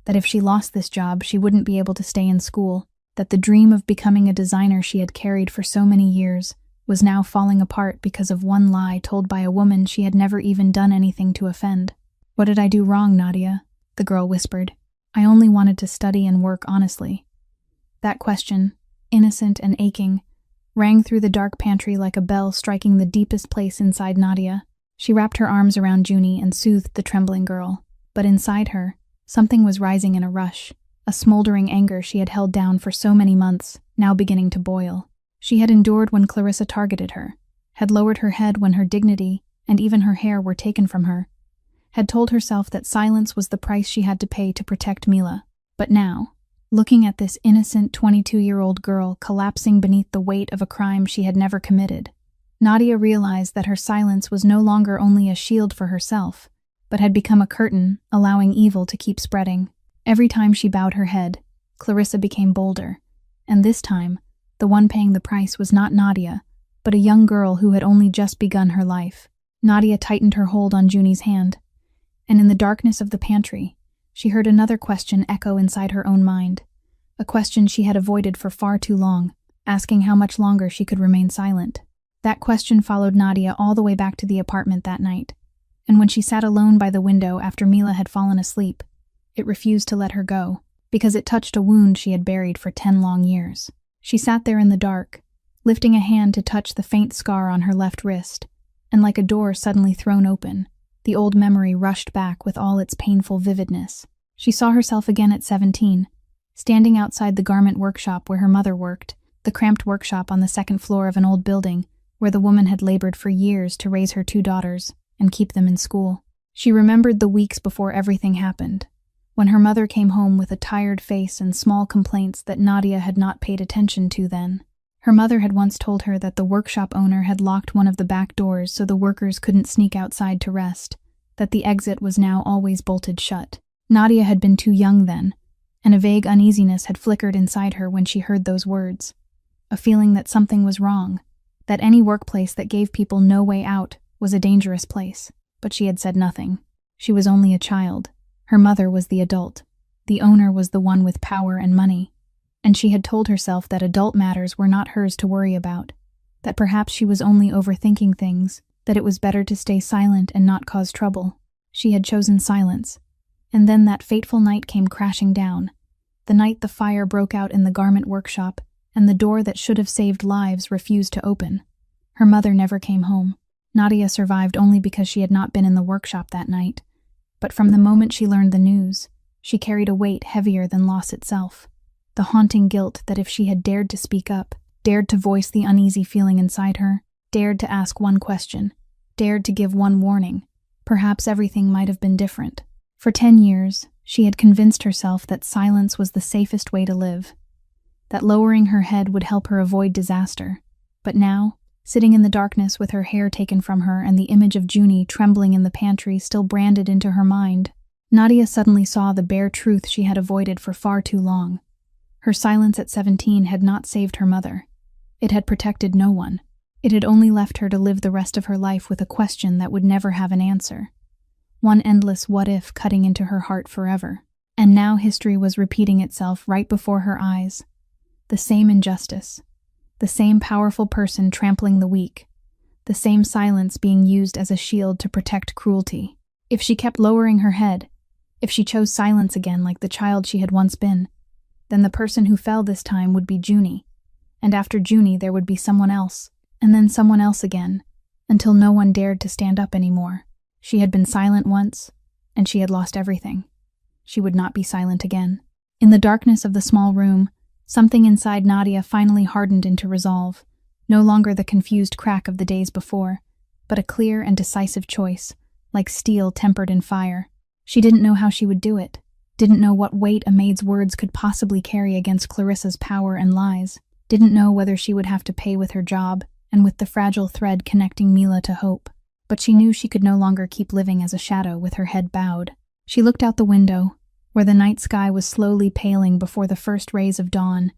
A: that if she lost this job she wouldn't be able to stay in school, that the dream of becoming a designer she had carried for so many years was now falling apart because of one lie told by a woman she had never even done anything to offend. "What did I do wrong, Nadia?" the girl whispered. "I only wanted to study and work honestly." That question, innocent and aching, rang through the dark pantry like a bell striking the deepest place inside Nadia. She wrapped her arms around Junie and soothed the trembling girl. But inside her, something was rising in a rush, a smoldering anger she had held down for so many months, now beginning to boil. She had endured when Clarissa targeted her, had lowered her head when her dignity and even her hair were taken from her, had told herself that silence was the price she had to pay to protect Mila. But now, looking at this innocent 22-year-old girl collapsing beneath the weight of a crime she had never committed, Nadia realized that her silence was no longer only a shield for herself, but had become a curtain allowing evil to keep spreading. Every time she bowed her head, Clarissa became bolder, and this time, the one paying the price was not Nadia, but a young girl who had only just begun her life. Nadia tightened her hold on Junie's hand, and in the darkness of the pantry, she heard another question echo inside her own mind, a question she had avoided for far too long, asking how much longer she could remain silent. That question followed Nadia all the way back to the apartment that night, and when she sat alone by the window after Mila had fallen asleep, it refused to let her go, because it touched a wound she had buried for 10 long years. She sat there in the dark, lifting a hand to touch the faint scar on her left wrist, and like a door suddenly thrown open, the old memory rushed back with all its painful vividness. She saw herself again at 17, standing outside the garment workshop where her mother worked, the cramped workshop on the second floor of an old building where the woman had labored for years to raise her 2 daughters and keep them in school. She remembered the weeks before everything happened, when her mother came home with a tired face and small complaints that Nadia had not paid attention to then. Her mother had once told her that the workshop owner had locked one of the back doors so the workers couldn't sneak outside to rest, that the exit was now always bolted shut. Nadia had been too young then, and a vague uneasiness had flickered inside her when she heard those words. A feeling that something was wrong, that any workplace that gave people no way out was a dangerous place. But she had said nothing. She was only a child. Her mother was the adult. The owner was the one with power and money. And she had told herself that adult matters were not hers to worry about, that perhaps she was only overthinking things, that it was better to stay silent and not cause trouble. She had chosen silence. And then that fateful night came crashing down, the night the fire broke out in the garment workshop, and the door that should have saved lives refused to open. Her mother never came home. Nadia survived only because she had not been in the workshop that night. But from the moment she learned the news, she carried a weight heavier than loss itself. The haunting guilt that if she had dared to speak up, dared to voice the uneasy feeling inside her, dared to ask one question, dared to give one warning, perhaps everything might have been different. For 10 years, she had convinced herself that silence was the safest way to live, that lowering her head would help her avoid disaster. But now, sitting in the darkness with her hair taken from her and the image of Junie trembling in the pantry still branded into her mind, Nadia suddenly saw the bare truth she had avoided for far too long. Her silence at 17 had not saved her mother. It had protected no one. It had only left her to live the rest of her life with a question that would never have an answer. One endless what-if cutting into her heart forever. And now history was repeating itself right before her eyes. The same injustice. The same powerful person trampling the weak. The same silence being used as a shield to protect cruelty. If she kept lowering her head, if she chose silence again like the child she had once been, then the person who fell this time would be Junie. And after Junie there would be someone else, and then someone else again, until no one dared to stand up anymore. She had been silent once, and she had lost everything. She would not be silent again. In the darkness of the small room, something inside Nadia finally hardened into resolve, no longer the confused crack of the days before, but a clear and decisive choice, like steel tempered in fire. She didn't know how she would do it, didn't know what weight a maid's words could possibly carry against Clarissa's power and lies, didn't know whether she would have to pay with her job and with the fragile thread connecting Mila to hope. But she knew she could no longer keep living as a shadow with her head bowed. She looked out the window, where the night sky was slowly paling before the first rays of dawn,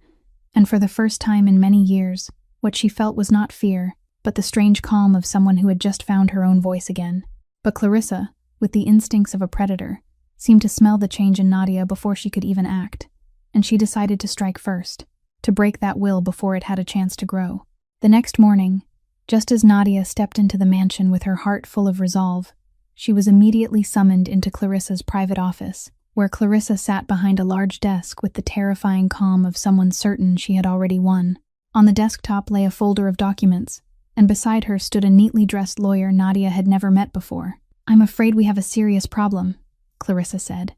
A: and for the first time in many years, what she felt was not fear, but the strange calm of someone who had just found her own voice again. But Clarissa, with the instincts of a predator, seemed to smell the change in Nadia before she could even act, and she decided to strike first, to break that will before it had a chance to grow. The next morning, just as Nadia stepped into the mansion with her heart full of resolve, she was immediately summoned into Clarissa's private office, where Clarissa sat behind a large desk with the terrifying calm of someone certain she had already won. On the desktop lay a folder of documents, and beside her stood a neatly dressed lawyer Nadia had never met before. "I'm afraid we have a serious problem," Clarissa said,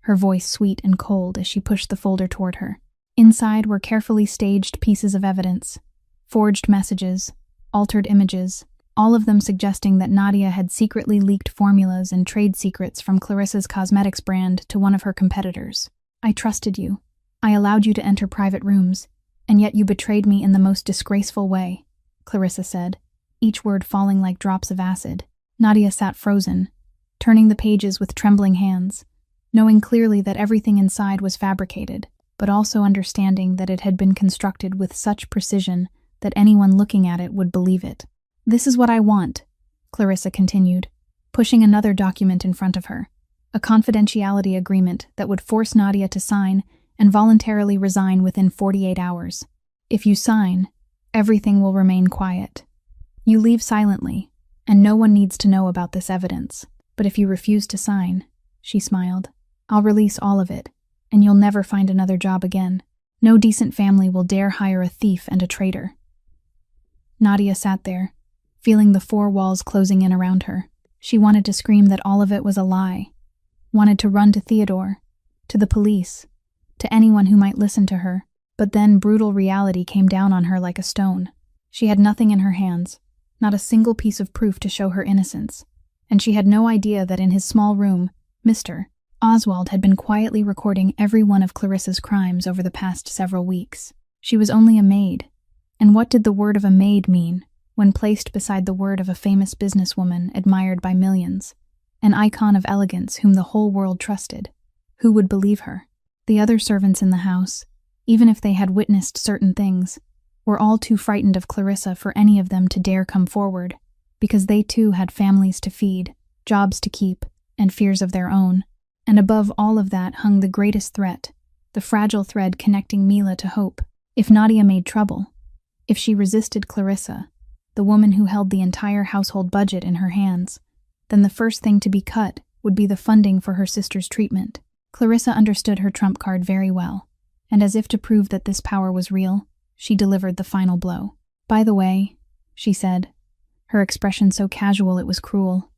A: her voice sweet and cold as she pushed the folder toward her. Inside were carefully staged pieces of evidence, forged messages, altered images, all of them suggesting that Nadia had secretly leaked formulas and trade secrets from Clarissa's cosmetics brand to one of her competitors. I trusted you. I allowed you to enter private rooms, and yet you betrayed me in the most disgraceful way, Clarissa said, each word falling like drops of acid. Nadia sat frozen, turning the pages with trembling hands, knowing clearly that everything inside was fabricated, but also understanding that it had been constructed with such precision that anyone looking at it would believe it. This is what I want, Clarissa continued, pushing another document in front of her, a confidentiality agreement that would force Nadia to sign and voluntarily resign within 48 hours. If you sign, everything will remain quiet. You leave silently, and no one needs to know about this evidence. But if you refuse to sign, she smiled, I'll release all of it, and you'll never find another job again. No decent family will dare hire a thief and a traitor. Nadia sat there, feeling the four walls closing in around her. She wanted to scream that all of it was a lie, wanted to run to Theodore, to the police, to anyone who might listen to her, but then brutal reality came down on her like a stone. She had nothing in her hands, not a single piece of proof to show her innocence, and she had no idea that in his small room, Mr. Oswald had been quietly recording every one of Clarissa's crimes over the past several weeks. She was only a maid, and what did the word of a maid mean when placed beside the word of a famous businesswoman admired by millions, an icon of elegance whom the whole world trusted? Who would believe her? The other servants in the house, even if they had witnessed certain things, were all too frightened of Clarissa for any of them to dare come forward, because they too had families to feed, jobs to keep, and fears of their own. And above all of that hung the greatest threat, the fragile thread connecting Mila to hope. If Nadia made trouble, if she resisted Clarissa, the woman who held the entire household budget in her hands, then the first thing to be cut would be the funding for her sister's treatment. Clarissa understood her trump card very well, and as if to prove that this power was real, she delivered the final blow. By the way, she said, her expression so casual it was cruel,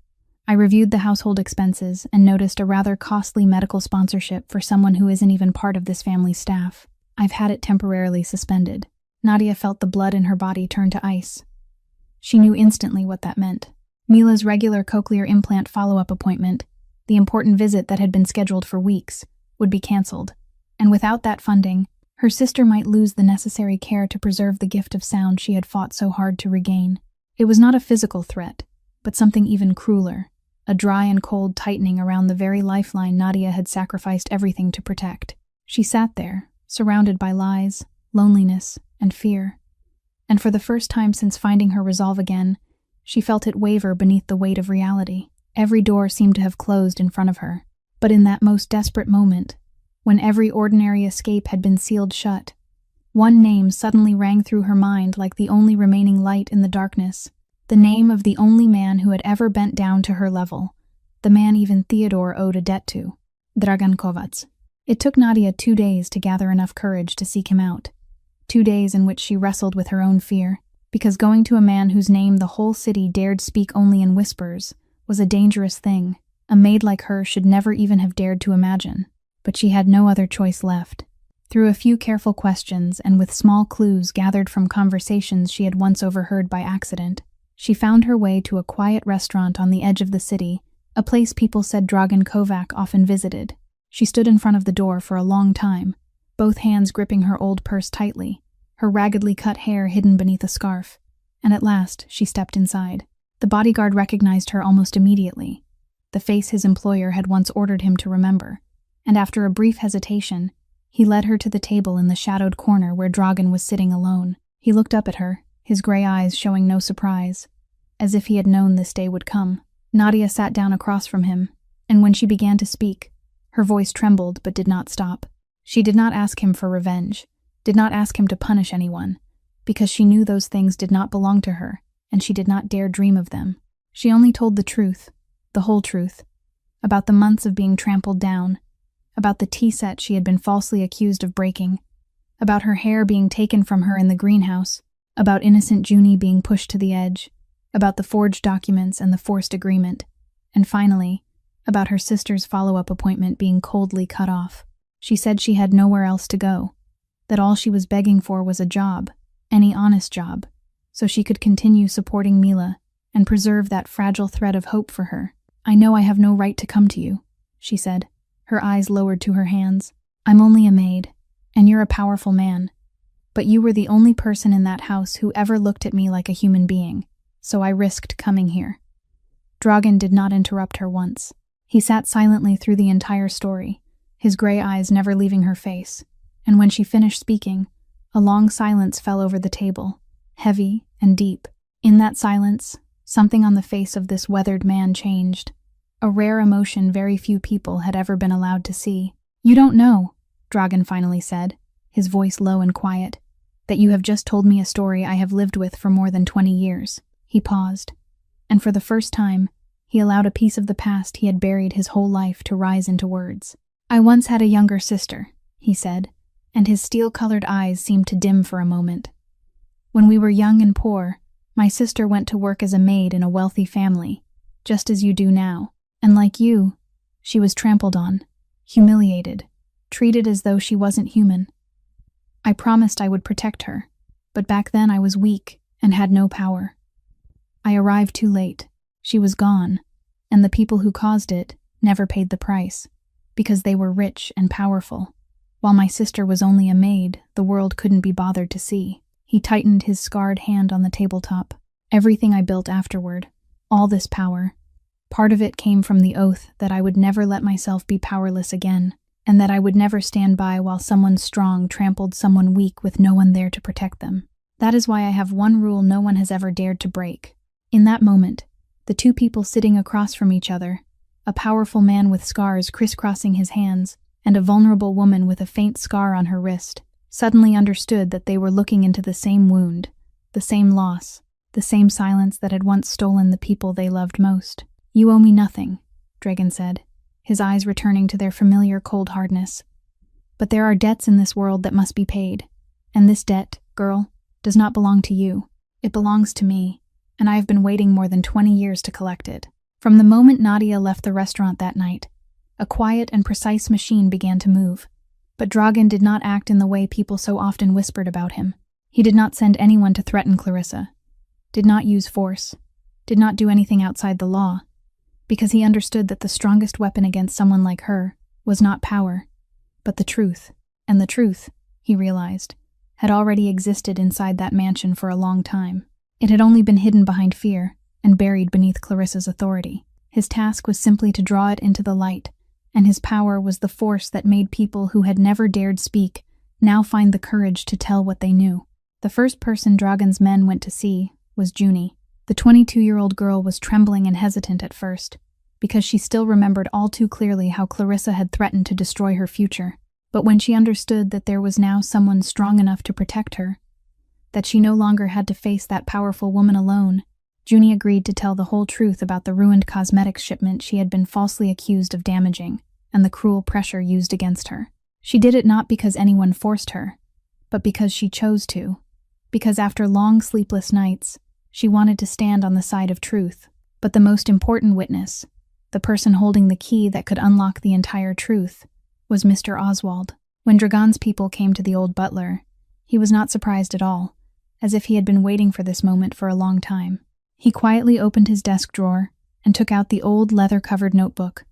A: I reviewed the household expenses and noticed a rather costly medical sponsorship for someone who isn't even part of this family's staff. I've had it temporarily suspended. Nadia felt the blood in her body turn to ice. She knew instantly what that meant. Mila's regular cochlear implant follow-up appointment, the important visit that had been scheduled for weeks, would be cancelled, and without that funding, her sister might lose the necessary care to preserve the gift of sound she had fought so hard to regain. It was not a physical threat, but something even crueler, a dry and cold tightening around the very lifeline Nadia had sacrificed everything to protect. She sat there, surrounded by lies, loneliness, and fear. And for the first time since finding her resolve again, she felt it waver beneath the weight of reality. Every door seemed to have closed in front of her. But in that most desperate moment, when every ordinary escape had been sealed shut, one name suddenly rang through her mind like the only remaining light in the darkness, the name of the only man who had ever bent down to her level, the man even Theodore owed a debt to, Dragan Kovacs. It took Nadia 2 days to gather enough courage to seek him out, 2 days in which she wrestled with her own fear, because going to a man whose name the whole city dared speak only in whispers was a dangerous thing. A maid like her should never even have dared to imagine. But she had no other choice left. Through a few careful questions and with small clues gathered from conversations she had once overheard by accident, she found her way to a quiet restaurant on the edge of the city, a place people said Dragan Kovac often visited. She stood in front of the door for a long time, both hands gripping her old purse tightly, her raggedly cut hair hidden beneath a scarf, and at last she stepped inside. The bodyguard recognized her almost immediately, the face his employer had once ordered him to remember, and after a brief hesitation, he led her to the table in the shadowed corner where Dragan was sitting alone. He looked up at her, his gray eyes showing no surprise, as if he had known this day would come. Nadia sat down across from him, and when she began to speak, her voice trembled but did not stop. She did not ask him for revenge, did not ask him to punish anyone, because she knew those things did not belong to her, and she did not dare dream of them. She only told the truth, the whole truth, about the months of being trampled down, about the tea set she had been falsely accused of breaking, about her hair being taken from her in the greenhouse, about innocent Junie being pushed to the edge, about the forged documents and the forced agreement, and finally, about her sister's follow-up appointment being coldly cut off. She said she had nowhere else to go, that all she was begging for was a job, any honest job, so she could continue supporting Mila and preserve that fragile thread of hope for her. "I know I have no right to come to you," she said, her eyes lowered to her hands. "I'm only a maid, and you're a powerful man. But you were the only person in that house who ever looked at me like a human being, so I risked coming here." Dragan did not interrupt her once. He sat silently through the entire story, his gray eyes never leaving her face, and when she finished speaking, a long silence fell over the table, heavy and deep. In that silence, something on the face of this weathered man changed, a rare emotion very few people had ever been allowed to see. "You don't know," Dragan finally said, his voice low and quiet, "that you have just told me a story I have lived with for more than 20 years. He paused, and for the first time, he allowed a piece of the past he had buried his whole life to rise into words. "I once had a younger sister," he said, and his steel-colored eyes seemed to dim for a moment. "When we were young and poor, my sister went to work as a maid in a wealthy family, just as you do now. And like you, she was trampled on, humiliated, treated as though she wasn't human. I promised I would protect her, but back then I was weak and had no power. I arrived too late. She was gone, and the people who caused it never paid the price, because they were rich and powerful. While my sister was only a maid, the world couldn't be bothered to see." He tightened his scarred hand on the tabletop. "Everything I built afterward, all this power, part of it came from the oath that I would never let myself be powerless again, and that I would never stand by while someone strong trampled someone weak with no one there to protect them. That is why I have one rule no one has ever dared to break." In that moment, the two people sitting across from each other, a powerful man with scars crisscrossing his hands, and a vulnerable woman with a faint scar on her wrist, suddenly understood that they were looking into the same wound, the same loss, the same silence that had once stolen the people they loved most. "You owe me nothing," Dragan said, his eyes returning to their familiar cold hardness. "But there are debts in this world that must be paid, and this debt, girl, does not belong to you. It belongs to me, and I have been waiting more than 20 years to collect it." From the moment Nadia left the restaurant that night, a quiet and precise machine began to move. But Dragan did not act in the way people so often whispered about him. He did not send anyone to threaten Clarissa, did not use force, did not do anything outside the law, because he understood that the strongest weapon against someone like her was not power, but the truth. And the truth, he realized, had already existed inside that mansion for a long time. It had only been hidden behind fear and buried beneath Clarissa's authority. His task was simply to draw it into the light, and his power was the force that made people who had never dared speak now find the courage to tell what they knew. The first person Dragan's men went to see was Junie. The 22-year-old girl was trembling and hesitant at first, because she still remembered all too clearly how Clarissa had threatened to destroy her future. But when she understood that there was now someone strong enough to protect her, that she no longer had to face that powerful woman alone, Junie agreed to tell the whole truth about the ruined cosmetics shipment she had been falsely accused of damaging, and the cruel pressure used against her. She did it not because anyone forced her, but because she chose to, because after long sleepless nights, she wanted to stand on the side of truth. But the most important witness, the person holding the key that could unlock the entire truth, was Mr. Oswald. When Dragan's people came to the old butler, he was not surprised at all, as if he had been waiting for this moment for a long time. He quietly opened his desk drawer and took out the old leather-covered notebook,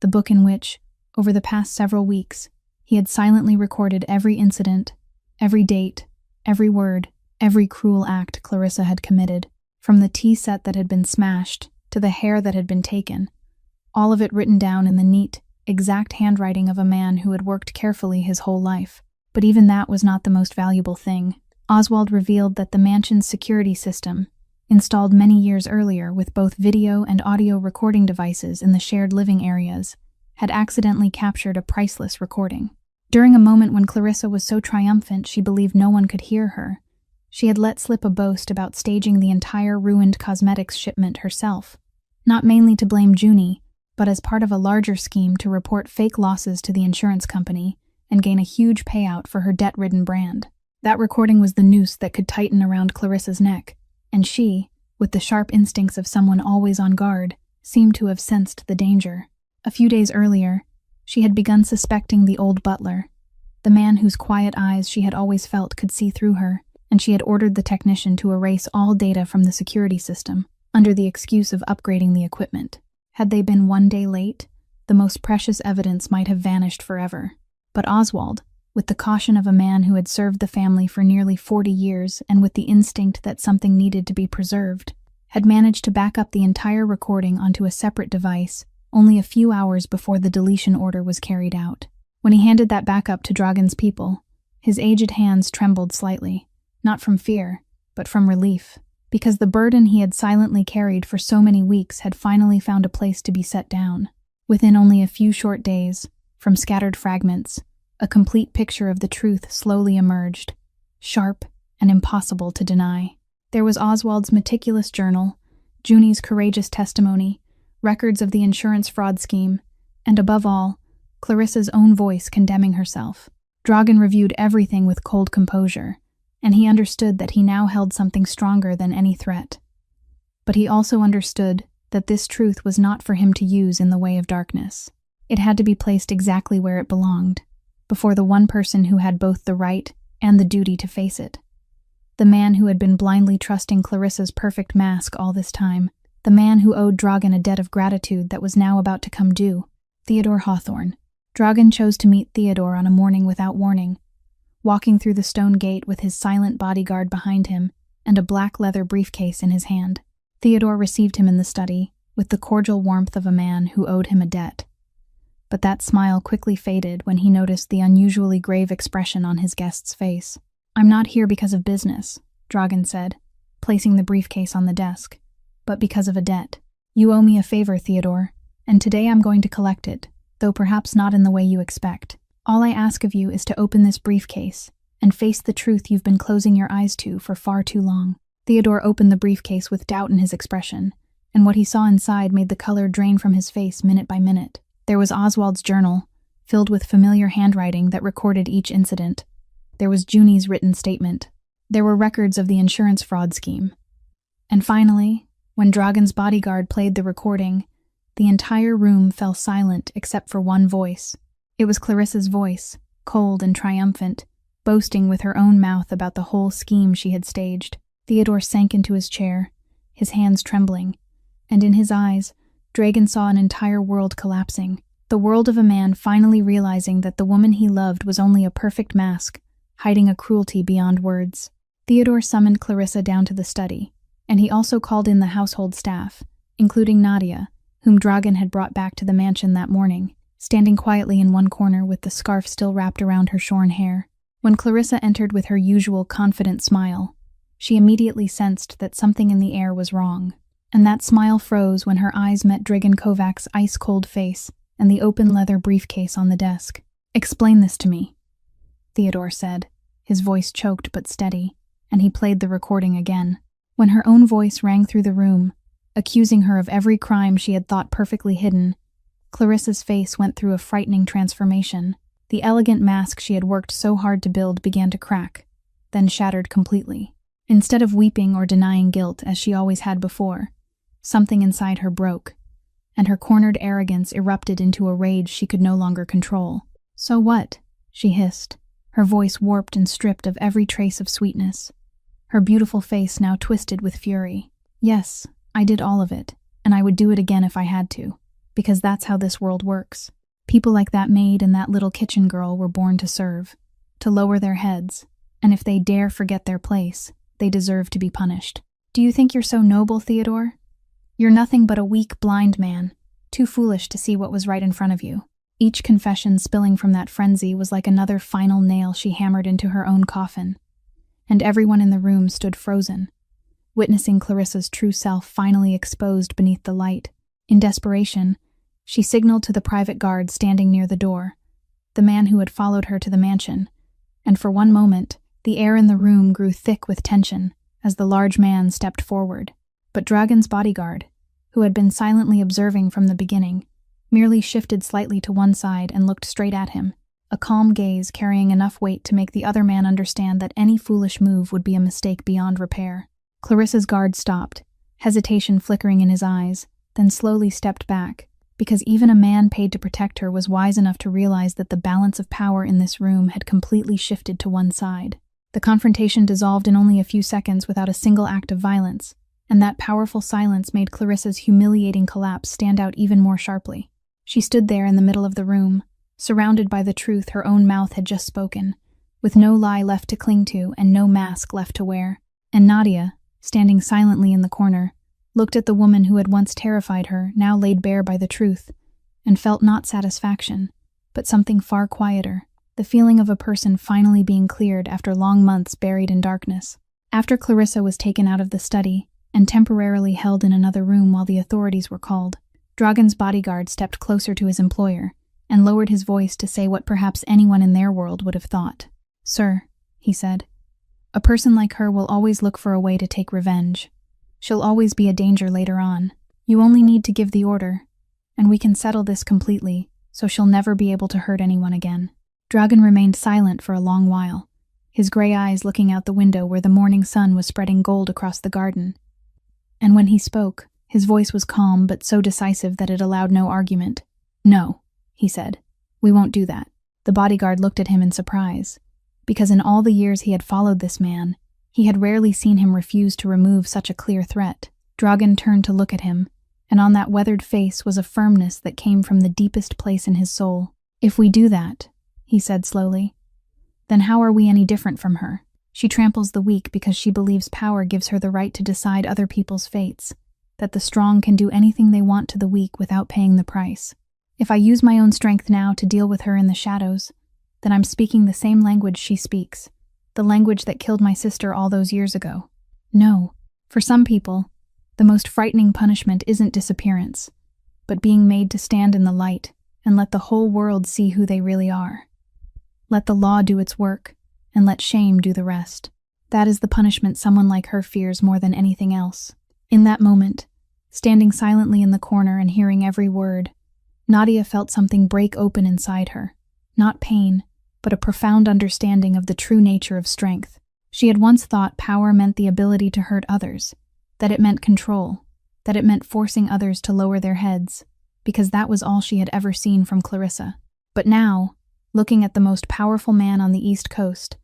A: the book in which, over the past several weeks, he had silently recorded every incident, every date, every word, every cruel act Clarissa had committed, from the tea set that had been smashed to the hair that had been taken, all of it written down in the neat, exact handwriting of a man who had worked carefully his whole life. But even that was not the most valuable thing. Oswald revealed that the mansion's security system, installed many years earlier with both video and audio recording devices in the shared living areas, had accidentally captured a priceless recording. During a moment when Clarissa was so triumphant she believed no one could hear her, she had let slip a boast about staging the entire ruined cosmetics shipment herself, not mainly to blame Junie, but as part of a larger scheme to report fake losses to the insurance company and gain a huge payout for her debt-ridden brand. That recording was the noose that could tighten around Clarissa's neck, and she, with the sharp instincts of someone always on guard, seemed to have sensed the danger. A few days earlier, she had begun suspecting the old butler, the man whose quiet eyes she had always felt could see through her, and she had ordered the technician to erase all data from the security system, under the excuse of upgrading the equipment. Had they been one day late, the most precious evidence might have vanished forever. But Oswald, with the caution of a man who had served the family for nearly 40 years and with the instinct that something needed to be preserved, had managed to back up the entire recording onto a separate device only a few hours before the deletion order was carried out. When he handed that backup to Dragon's people, his aged hands trembled slightly, not from fear, but from relief, because the burden he had silently carried for so many weeks had finally found a place to be set down. Within only a few short days, from scattered fragments, a complete picture of the truth slowly emerged, sharp and impossible to deny. There was Oswald's meticulous journal, Junie's courageous testimony, records of the insurance fraud scheme, and above all, Clarissa's own voice condemning herself. Dragon reviewed everything with cold composure, and he understood that he now held something stronger than any threat. But he also understood that this truth was not for him to use in the way of darkness. It had to be placed exactly where it belonged, before the one person who had both the right and the duty to face it. The man who had been blindly trusting Clarissa's perfect mask all this time. The man who owed Dragon a debt of gratitude that was now about to come due. Theodore Hawthorne. Dragon chose to meet Theodore on a morning without warning, walking through the stone gate with his silent bodyguard behind him and a black leather briefcase in his hand. Theodore received him in the study with the cordial warmth of a man who owed him a debt. But that smile quickly faded when he noticed the unusually grave expression on his guest's face. "I'm not here because of business," Dragon said, placing the briefcase on the desk, "but because of a debt. You owe me a favor, Theodore, and today I'm going to collect it, though perhaps not in the way you expect. All I ask of you is to open this briefcase and face the truth you've been closing your eyes to for far too long." Theodore opened the briefcase with doubt in his expression, and what he saw inside made the color drain from his face minute by minute. There was Oswald's journal, filled with familiar handwriting that recorded each incident. There was Junie's written statement. There were records of the insurance fraud scheme. And finally, when Dragon's bodyguard played the recording, the entire room fell silent except for one voice. It was Clarissa's voice, cold and triumphant, boasting with her own mouth about the whole scheme she had staged. Theodore sank into his chair, his hands trembling, and in his eyes, Dragon saw an entire world collapsing. The world of a man finally realizing that the woman he loved was only a perfect mask, hiding a cruelty beyond words. Theodore summoned Clarissa down to the study, and he also called in the household staff, including Nadia, whom Dragon had brought back to the mansion that morning, standing quietly in one corner with the scarf still wrapped around her shorn hair. When Clarissa entered with her usual confident smile, she immediately sensed that something in the air was wrong, and that smile froze when her eyes met Dragan Kovac's ice-cold face and the open leather briefcase on the desk. "Explain this to me," Theodore said, his voice choked but steady, and he played the recording again. When her own voice rang through the room, accusing her of every crime she had thought perfectly hidden, Clarissa's face went through a frightening transformation. The elegant mask she had worked so hard to build began to crack, then shattered completely. Instead of weeping or denying guilt as she always had before, something inside her broke, and her cornered arrogance erupted into a rage she could no longer control. "So what?" she hissed, her voice warped and stripped of every trace of sweetness, her beautiful face now twisted with fury. "Yes, I did all of it, and I would do it again if I had to, because that's how this world works. People like that maid and that little kitchen girl were born to serve, to lower their heads, and if they dare forget their place, they deserve to be punished. Do you think you're so noble, Theodore? You're nothing but a weak, blind man, too foolish to see what was right in front of you." Each confession spilling from that frenzy was like another final nail she hammered into her own coffin, and everyone in the room stood frozen, witnessing Clarissa's true self finally exposed beneath the light. In desperation, she signaled to the private guard standing near the door, the man who had followed her to the mansion, and for one moment, the air in the room grew thick with tension as the large man stepped forward. But Dragon's bodyguard, who had been silently observing from the beginning, merely shifted slightly to one side and looked straight at him, a calm gaze carrying enough weight to make the other man understand that any foolish move would be a mistake beyond repair. Clarissa's guard stopped, hesitation flickering in his eyes, then slowly stepped back, because even a man paid to protect her was wise enough to realize that the balance of power in this room had completely shifted to one side. The confrontation dissolved in only a few seconds without a single act of violence, and that powerful silence made Clarissa's humiliating collapse stand out even more sharply. She stood there in the middle of the room, surrounded by the truth her own mouth had just spoken, with no lie left to cling to and no mask left to wear. And Nadia, standing silently in the corner, looked at the woman who had once terrified her, now laid bare by the truth, and felt not satisfaction, but something far quieter, the feeling of a person finally being cleared after long months buried in darkness. After Clarissa was taken out of the study and temporarily held in another room while the authorities were called, Dragan's bodyguard stepped closer to his employer and lowered his voice to say what perhaps anyone in their world would have thought. "Sir," he said, "a person like her will always look for a way to take revenge. She'll always be a danger later on. You only need to give the order, and we can settle this completely, so she'll never be able to hurt anyone again." Dragan remained silent for a long while, his gray eyes looking out the window where the morning sun was spreading gold across the garden. And when he spoke, his voice was calm but so decisive that it allowed no argument. "No," he said, "we won't do that." The bodyguard looked at him in surprise, because in all the years he had followed this man, he had rarely seen him refuse to remove such a clear threat. Dragan turned to look at him, and on that weathered face was a firmness that came from the deepest place in his soul. "If we do that," he said slowly, "then how are we any different from her? She tramples the weak because she believes power gives her the right to decide other people's fates, that the strong can do anything they want to the weak without paying the price. If I use my own strength now to deal with her in the shadows, then I'm speaking the same language she speaks, the language that killed my sister all those years ago. No, for some people, the most frightening punishment isn't disappearance, but being made to stand in the light and let the whole world see who they really are. Let the law do its work, and let shame do the rest. That is the punishment someone like her fears more than anything else." In that moment, standing silently in the corner and hearing every word, Nadia felt something break open inside her. Not pain, but a profound understanding of the true nature of strength. She had once thought power meant the ability to hurt others, that it meant control, that it meant forcing others to lower their heads, because that was all she had ever seen from Clarissa. But now, looking at the most powerful man on the East Coast,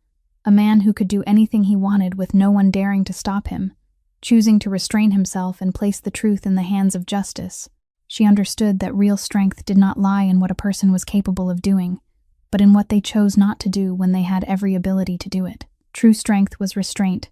A: a man who could do anything he wanted with no one daring to stop him, choosing to restrain himself and place the truth in the hands of justice, she understood that real strength did not lie in what a person was capable of doing, but in what they chose not to do when they had every ability to do it. True strength was restraint,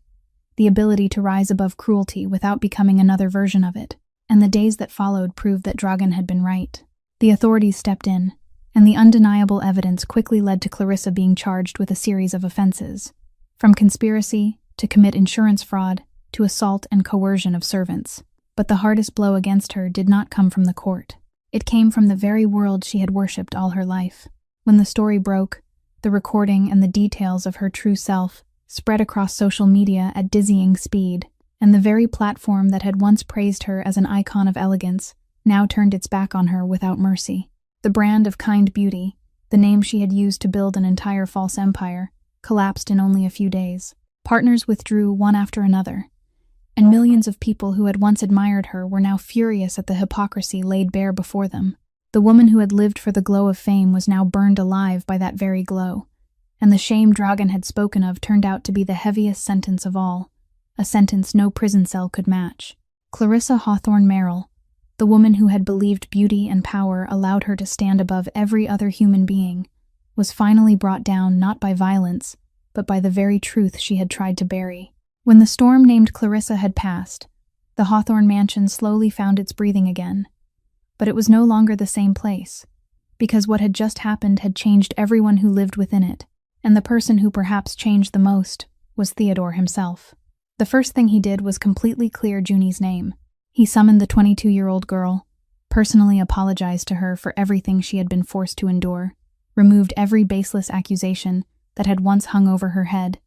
A: the ability to rise above cruelty without becoming another version of it, and the days that followed proved that Dragan had been right. The authorities stepped in, and the undeniable evidence quickly led to Clarissa being charged with a series of offenses, from conspiracy to commit insurance fraud to assault and coercion of servants. But the hardest blow against her did not come from the court. It came from the very world she had worshipped all her life. When the story broke, the recording and the details of her true self spread across social media at dizzying speed, and the very platform that had once praised her as an icon of elegance now turned its back on her without mercy. The brand of kind beauty, the name she had used to build an entire false empire, collapsed in only a few days. Partners withdrew one after another, and millions of people who had once admired her were now furious at the hypocrisy laid bare before them. The woman who had lived for the glow of fame was now burned alive by that very glow, and the shame Dragan had spoken of turned out to be the heaviest sentence of all, a sentence no prison cell could match. Clarissa Hawthorne Merrill, the woman who had believed beauty and power allowed her to stand above every other human being, was finally brought down not by violence, but by the very truth she had tried to bury. When the storm named Clarissa had passed, the Hawthorne mansion slowly found its breathing again. But it was no longer the same place, because what had just happened had changed everyone who lived within it, and the person who perhaps changed the most was Theodore himself. The first thing he did was completely clear Junie's name. He summoned the 22-year-old girl, personally apologized to her for everything she had been forced to endure, removed every baseless accusation that had once hung over her head,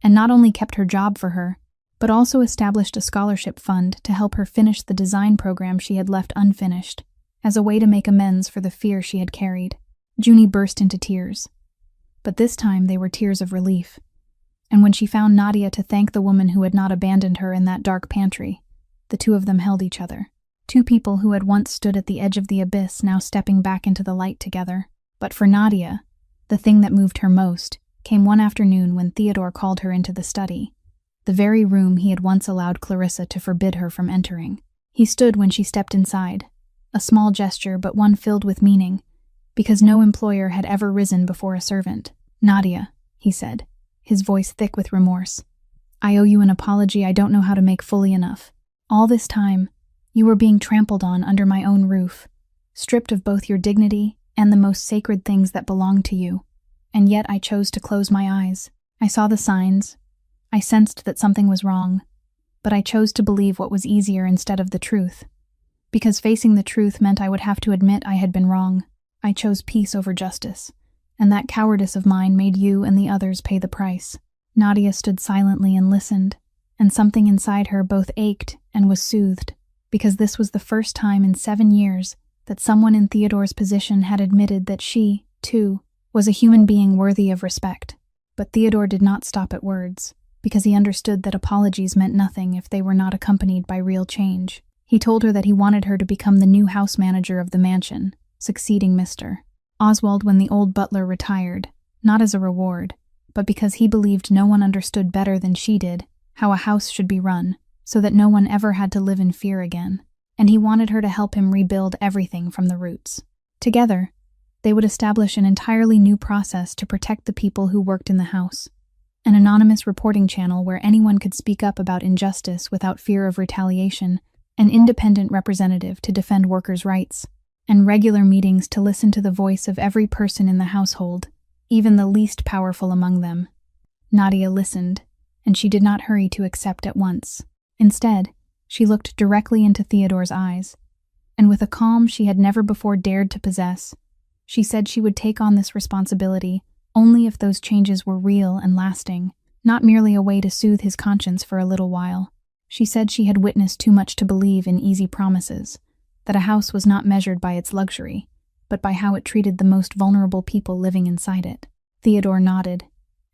A: and not only kept her job for her, but also established a scholarship fund to help her finish the design program she had left unfinished, as a way to make amends for the fear she had carried. Junie burst into tears, but this time they were tears of relief. And when she found Nadia to thank the woman who had not abandoned her in that dark pantry, the two of them held each other. Two people who had once stood at the edge of the abyss now stepping back into the light together. But for Nadia, the thing that moved her most came one afternoon when Theodore called her into the study, the very room he had once allowed Clarissa to forbid her from entering. He stood when she stepped inside, a small gesture but one filled with meaning, because no employer had ever risen before a servant. "Nadia," he said, his voice thick with remorse, "I owe you an apology I don't know how to make fully enough. All this time, you were being trampled on under my own roof, stripped of both your dignity and the most sacred things that belonged to you. And yet I chose to close my eyes. I saw the signs. I sensed that something was wrong. But I chose to believe what was easier instead of the truth. Because facing the truth meant I would have to admit I had been wrong. I chose peace over justice. And that cowardice of mine made you and the others pay the price." Nadia stood silently and listened, and something inside her both ached and was soothed, because this was the first time in 7 years that someone in Theodore's position had admitted that she, too, was a human being worthy of respect. But Theodore did not stop at words, because he understood that apologies meant nothing if they were not accompanied by real change. He told her that he wanted her to become the new house manager of the mansion, succeeding Mr. Oswald when the old butler retired, not as a reward, but because he believed no one understood better than she did how a house should be run, so that no one ever had to live in fear again. And he wanted her to help him rebuild everything from the roots. Together, they would establish an entirely new process to protect the people who worked in the house, an anonymous reporting channel where anyone could speak up about injustice without fear of retaliation, an independent representative to defend workers' rights, and regular meetings to listen to the voice of every person in the household, even the least powerful among them. Nadia listened, and she did not hurry to accept at once. Instead, she looked directly into Theodore's eyes, and with a calm she had never before dared to possess, she said she would take on this responsibility only if those changes were real and lasting, not merely a way to soothe his conscience for a little while. She said she had witnessed too much to believe in easy promises, that a house was not measured by its luxury, but by how it treated the most vulnerable people living inside it. Theodore nodded,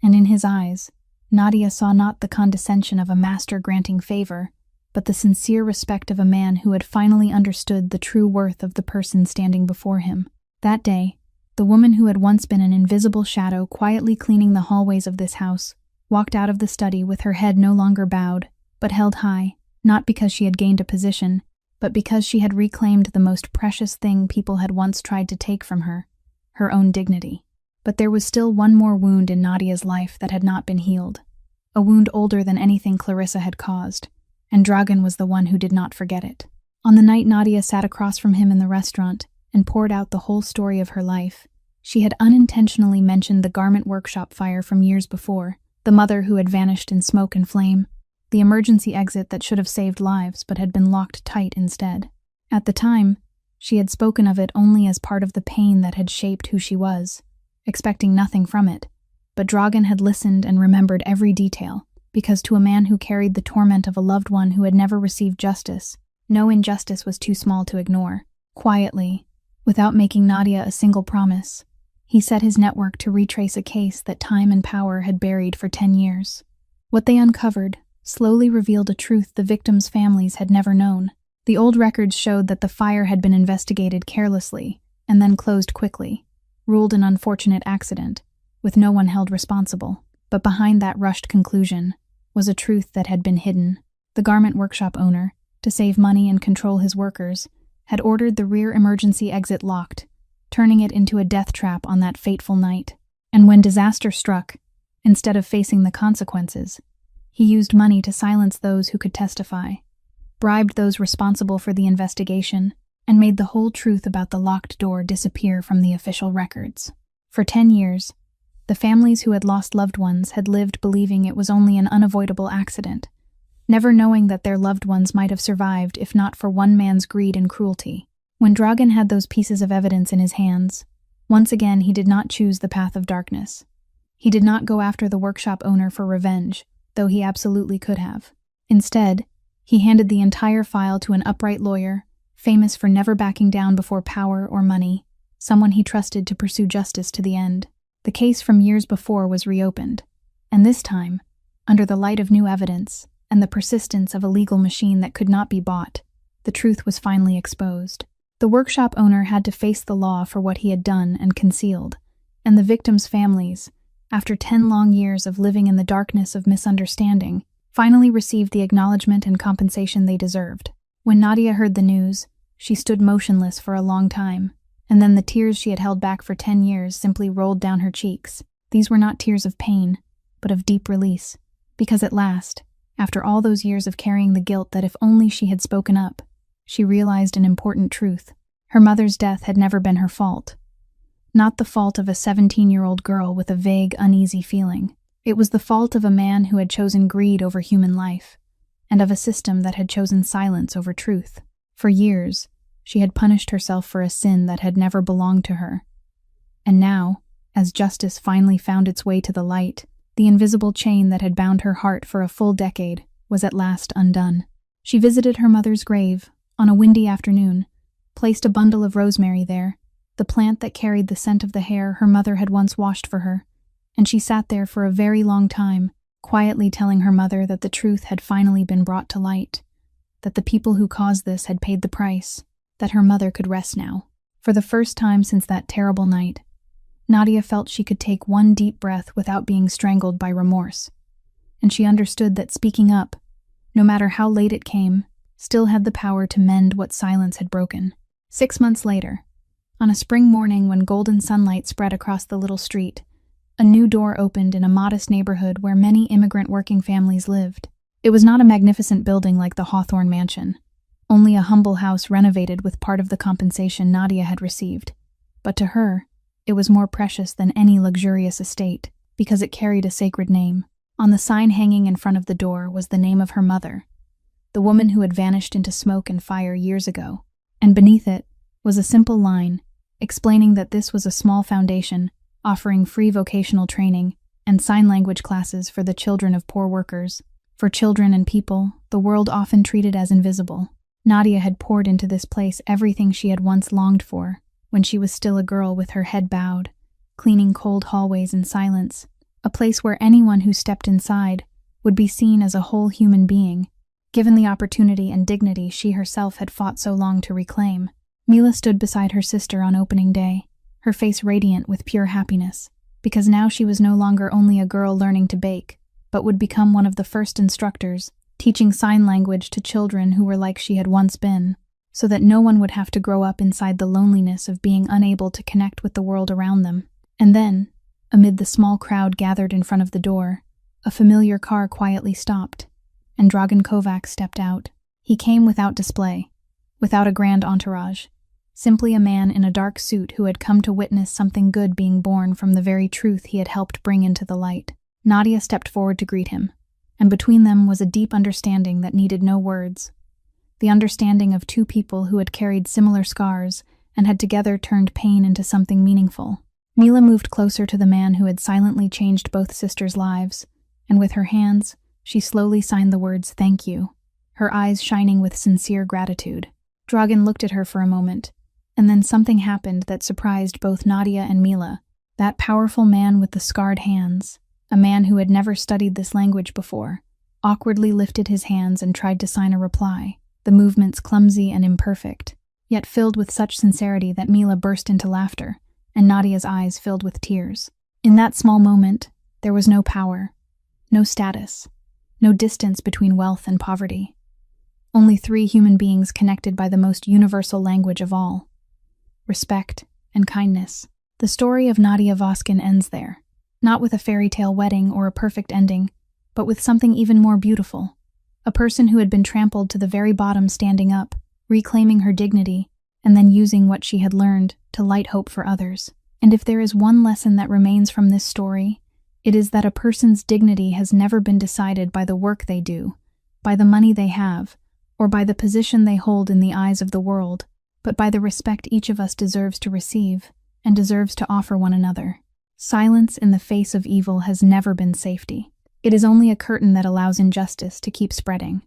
A: and in his eyes, Nadia saw not the condescension of a master granting favor, but the sincere respect of a man who had finally understood the true worth of the person standing before him. That day, the woman who had once been an invisible shadow quietly cleaning the hallways of this house walked out of the study with her head no longer bowed, but held high, not because she had gained a position, but because she had reclaimed the most precious thing people had once tried to take from her, her own dignity. But there was still one more wound in Nadia's life that had not been healed, a wound older than anything Clarissa had caused, and Dragan was the one who did not forget it. On the night Nadia sat across from him in the restaurant and poured out the whole story of her life, she had unintentionally mentioned the garment workshop fire from years before, the mother who had vanished in smoke and flame, the emergency exit that should have saved lives but had been locked tight instead. At the time, she had spoken of it only as part of the pain that had shaped who she was, expecting nothing from it. But Dragan had listened and remembered every detail, because to a man who carried the torment of a loved one who had never received justice, no injustice was too small to ignore. Quietly, without making Nadia a single promise, he set his network to retrace a case that time and power had buried for 10 years. What they uncovered slowly revealed a truth the victims' families had never known. The old records showed that the fire had been investigated carelessly and then closed quickly, ruled an unfortunate accident, with no one held responsible. But behind that rushed conclusion was a truth that had been hidden. The garment workshop owner, to save money and control his workers, had ordered the rear emergency exit locked, turning it into a death trap on that fateful night. And when disaster struck, instead of facing the consequences, he used money to silence those who could testify, bribed those responsible for the investigation, and made the whole truth about the locked door disappear from the official records. For 10 years, the families who had lost loved ones had lived believing it was only an unavoidable accident, never knowing that their loved ones might have survived if not for one man's greed and cruelty. When Dragan had those pieces of evidence in his hands, once again he did not choose the path of darkness. He did not go after the workshop owner for revenge, though he absolutely could have. Instead, he handed the entire file to an upright lawyer, famous for never backing down before power or money, someone he trusted to pursue justice to the end. The case from years before was reopened, and this time, under the light of new evidence and the persistence of a legal machine that could not be bought, The truth was finally exposed. The workshop owner had to face the law for what he had done and concealed, and the victims' families, after 10 long years of living in the darkness of misunderstanding, finally received the acknowledgement and compensation they deserved. When Nadia heard the news, she stood motionless for a long time, and then the tears she had held back for 10 years simply rolled down her cheeks. These were not tears of pain, but of deep release, because at last, after all those years of carrying the guilt that if only she had spoken up, she realized an important truth. Her mother's death had never been her fault. Not the fault of a 17-year-old girl with a vague, uneasy feeling. It was the fault of a man who had chosen greed over human life, and of a system that had chosen silence over truth. For years, she had punished herself for a sin that had never belonged to her. And now, as justice finally found its way to the light, the invisible chain that had bound her heart for a full decade was at last undone. She visited her mother's grave on a windy afternoon, placed a bundle of rosemary there, the plant that carried the scent of the hair her mother had once washed for her, and she sat there for a very long time, quietly telling her mother that the truth had finally been brought to light, that the people who caused this had paid the price, that her mother could rest now. For the first time since that terrible night, Nadia felt she could take one deep breath without being strangled by remorse, and she understood that speaking up, no matter how late it came, still had the power to mend what silence had broken. 6 months later, on a spring morning when golden sunlight spread across the little street, a new door opened in a modest neighborhood where many immigrant working families lived. It was not a magnificent building like the Hawthorne mansion, only a humble house renovated with part of the compensation Nadia had received. But to her, it was more precious than any luxurious estate, because it carried a sacred name. On the sign hanging in front of the door was the name of her mother, the woman who had vanished into smoke and fire years ago, and beneath it was a simple line explaining that this was a small foundation offering free vocational training and sign language classes for the children of poor workers. For children and people the world often treated as invisible, Nadia had poured into this place everything she had once longed for when she was still a girl with her head bowed, cleaning cold hallways in silence, a place where anyone who stepped inside would be seen as a whole human being, given the opportunity and dignity she herself had fought so long to reclaim. Mila stood beside her sister on opening day, her face radiant with pure happiness, because now she was no longer only a girl learning to bake, but would become one of the first instructors, teaching sign language to children who were like she had once been, so that no one would have to grow up inside the loneliness of being unable to connect with the world around them. And then, amid the small crowd gathered in front of the door, a familiar car quietly stopped, and Dragan Kovac stepped out. He came without display, without a grand entourage, simply a man in a dark suit who had come to witness something good being born from the very truth he had helped bring into the light. Nadia stepped forward to greet him, and between them was a deep understanding that needed no words. The understanding of two people who had carried similar scars and had together turned pain into something meaningful. Mila moved closer to the man who had silently changed both sisters' lives, and with her hands, she slowly signed the words "Thank you," her eyes shining with sincere gratitude. Dragan looked at her for a moment, and then something happened that surprised both Nadia and Mila. That powerful man with the scarred hands, a man who had never studied this language before, awkwardly lifted his hands and tried to sign a reply, the movements clumsy and imperfect, yet filled with such sincerity that Mila burst into laughter, and Nadia's eyes filled with tears. In that small moment, there was no power, no status, no distance between wealth and poverty. Only three human beings connected by the most universal language of all: respect and kindness. The story of Nadia Voskin ends there, not with a fairy tale wedding or a perfect ending, but with something even more beautiful. A person who had been trampled to the very bottom standing up, reclaiming her dignity, and then using what she had learned to light hope for others. And if there is one lesson that remains from this story, it is that a person's dignity has never been decided by the work they do, by the money they have, or by the position they hold in the eyes of the world, but by the respect each of us deserves to receive and deserves to offer one another. Silence in the face of evil has never been safety. It is only a curtain that allows injustice to keep spreading.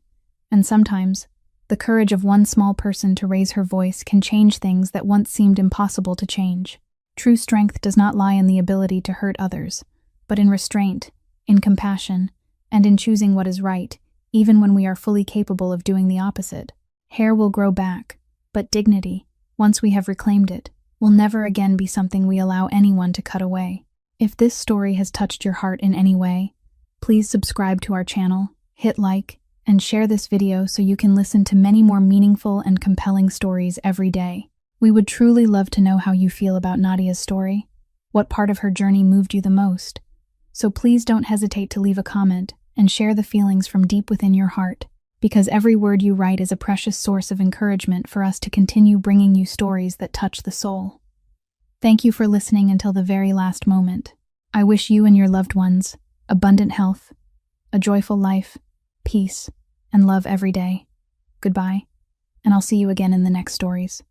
A: And sometimes, the courage of one small person to raise her voice can change things that once seemed impossible to change. True strength does not lie in the ability to hurt others, but in restraint, in compassion, and in choosing what is right, even when we are fully capable of doing the opposite. Hair will grow back, but dignity, once we have reclaimed it, will never again be something we allow anyone to cut away. If this story has touched your heart in any way, please subscribe to our channel, hit like, and share this video so you can listen to many more meaningful and compelling stories every day. We would truly love to know how you feel about Nadia's story. What part of her journey moved you the most? So please don't hesitate to leave a comment and share the feelings from deep within your heart, because every word you write is a precious source of encouragement for us to continue bringing you stories that touch the soul. Thank you for listening until the very last moment. I wish you and your loved ones abundant health, a joyful life, peace, and love every day. Goodbye, and I'll see you again in the next stories.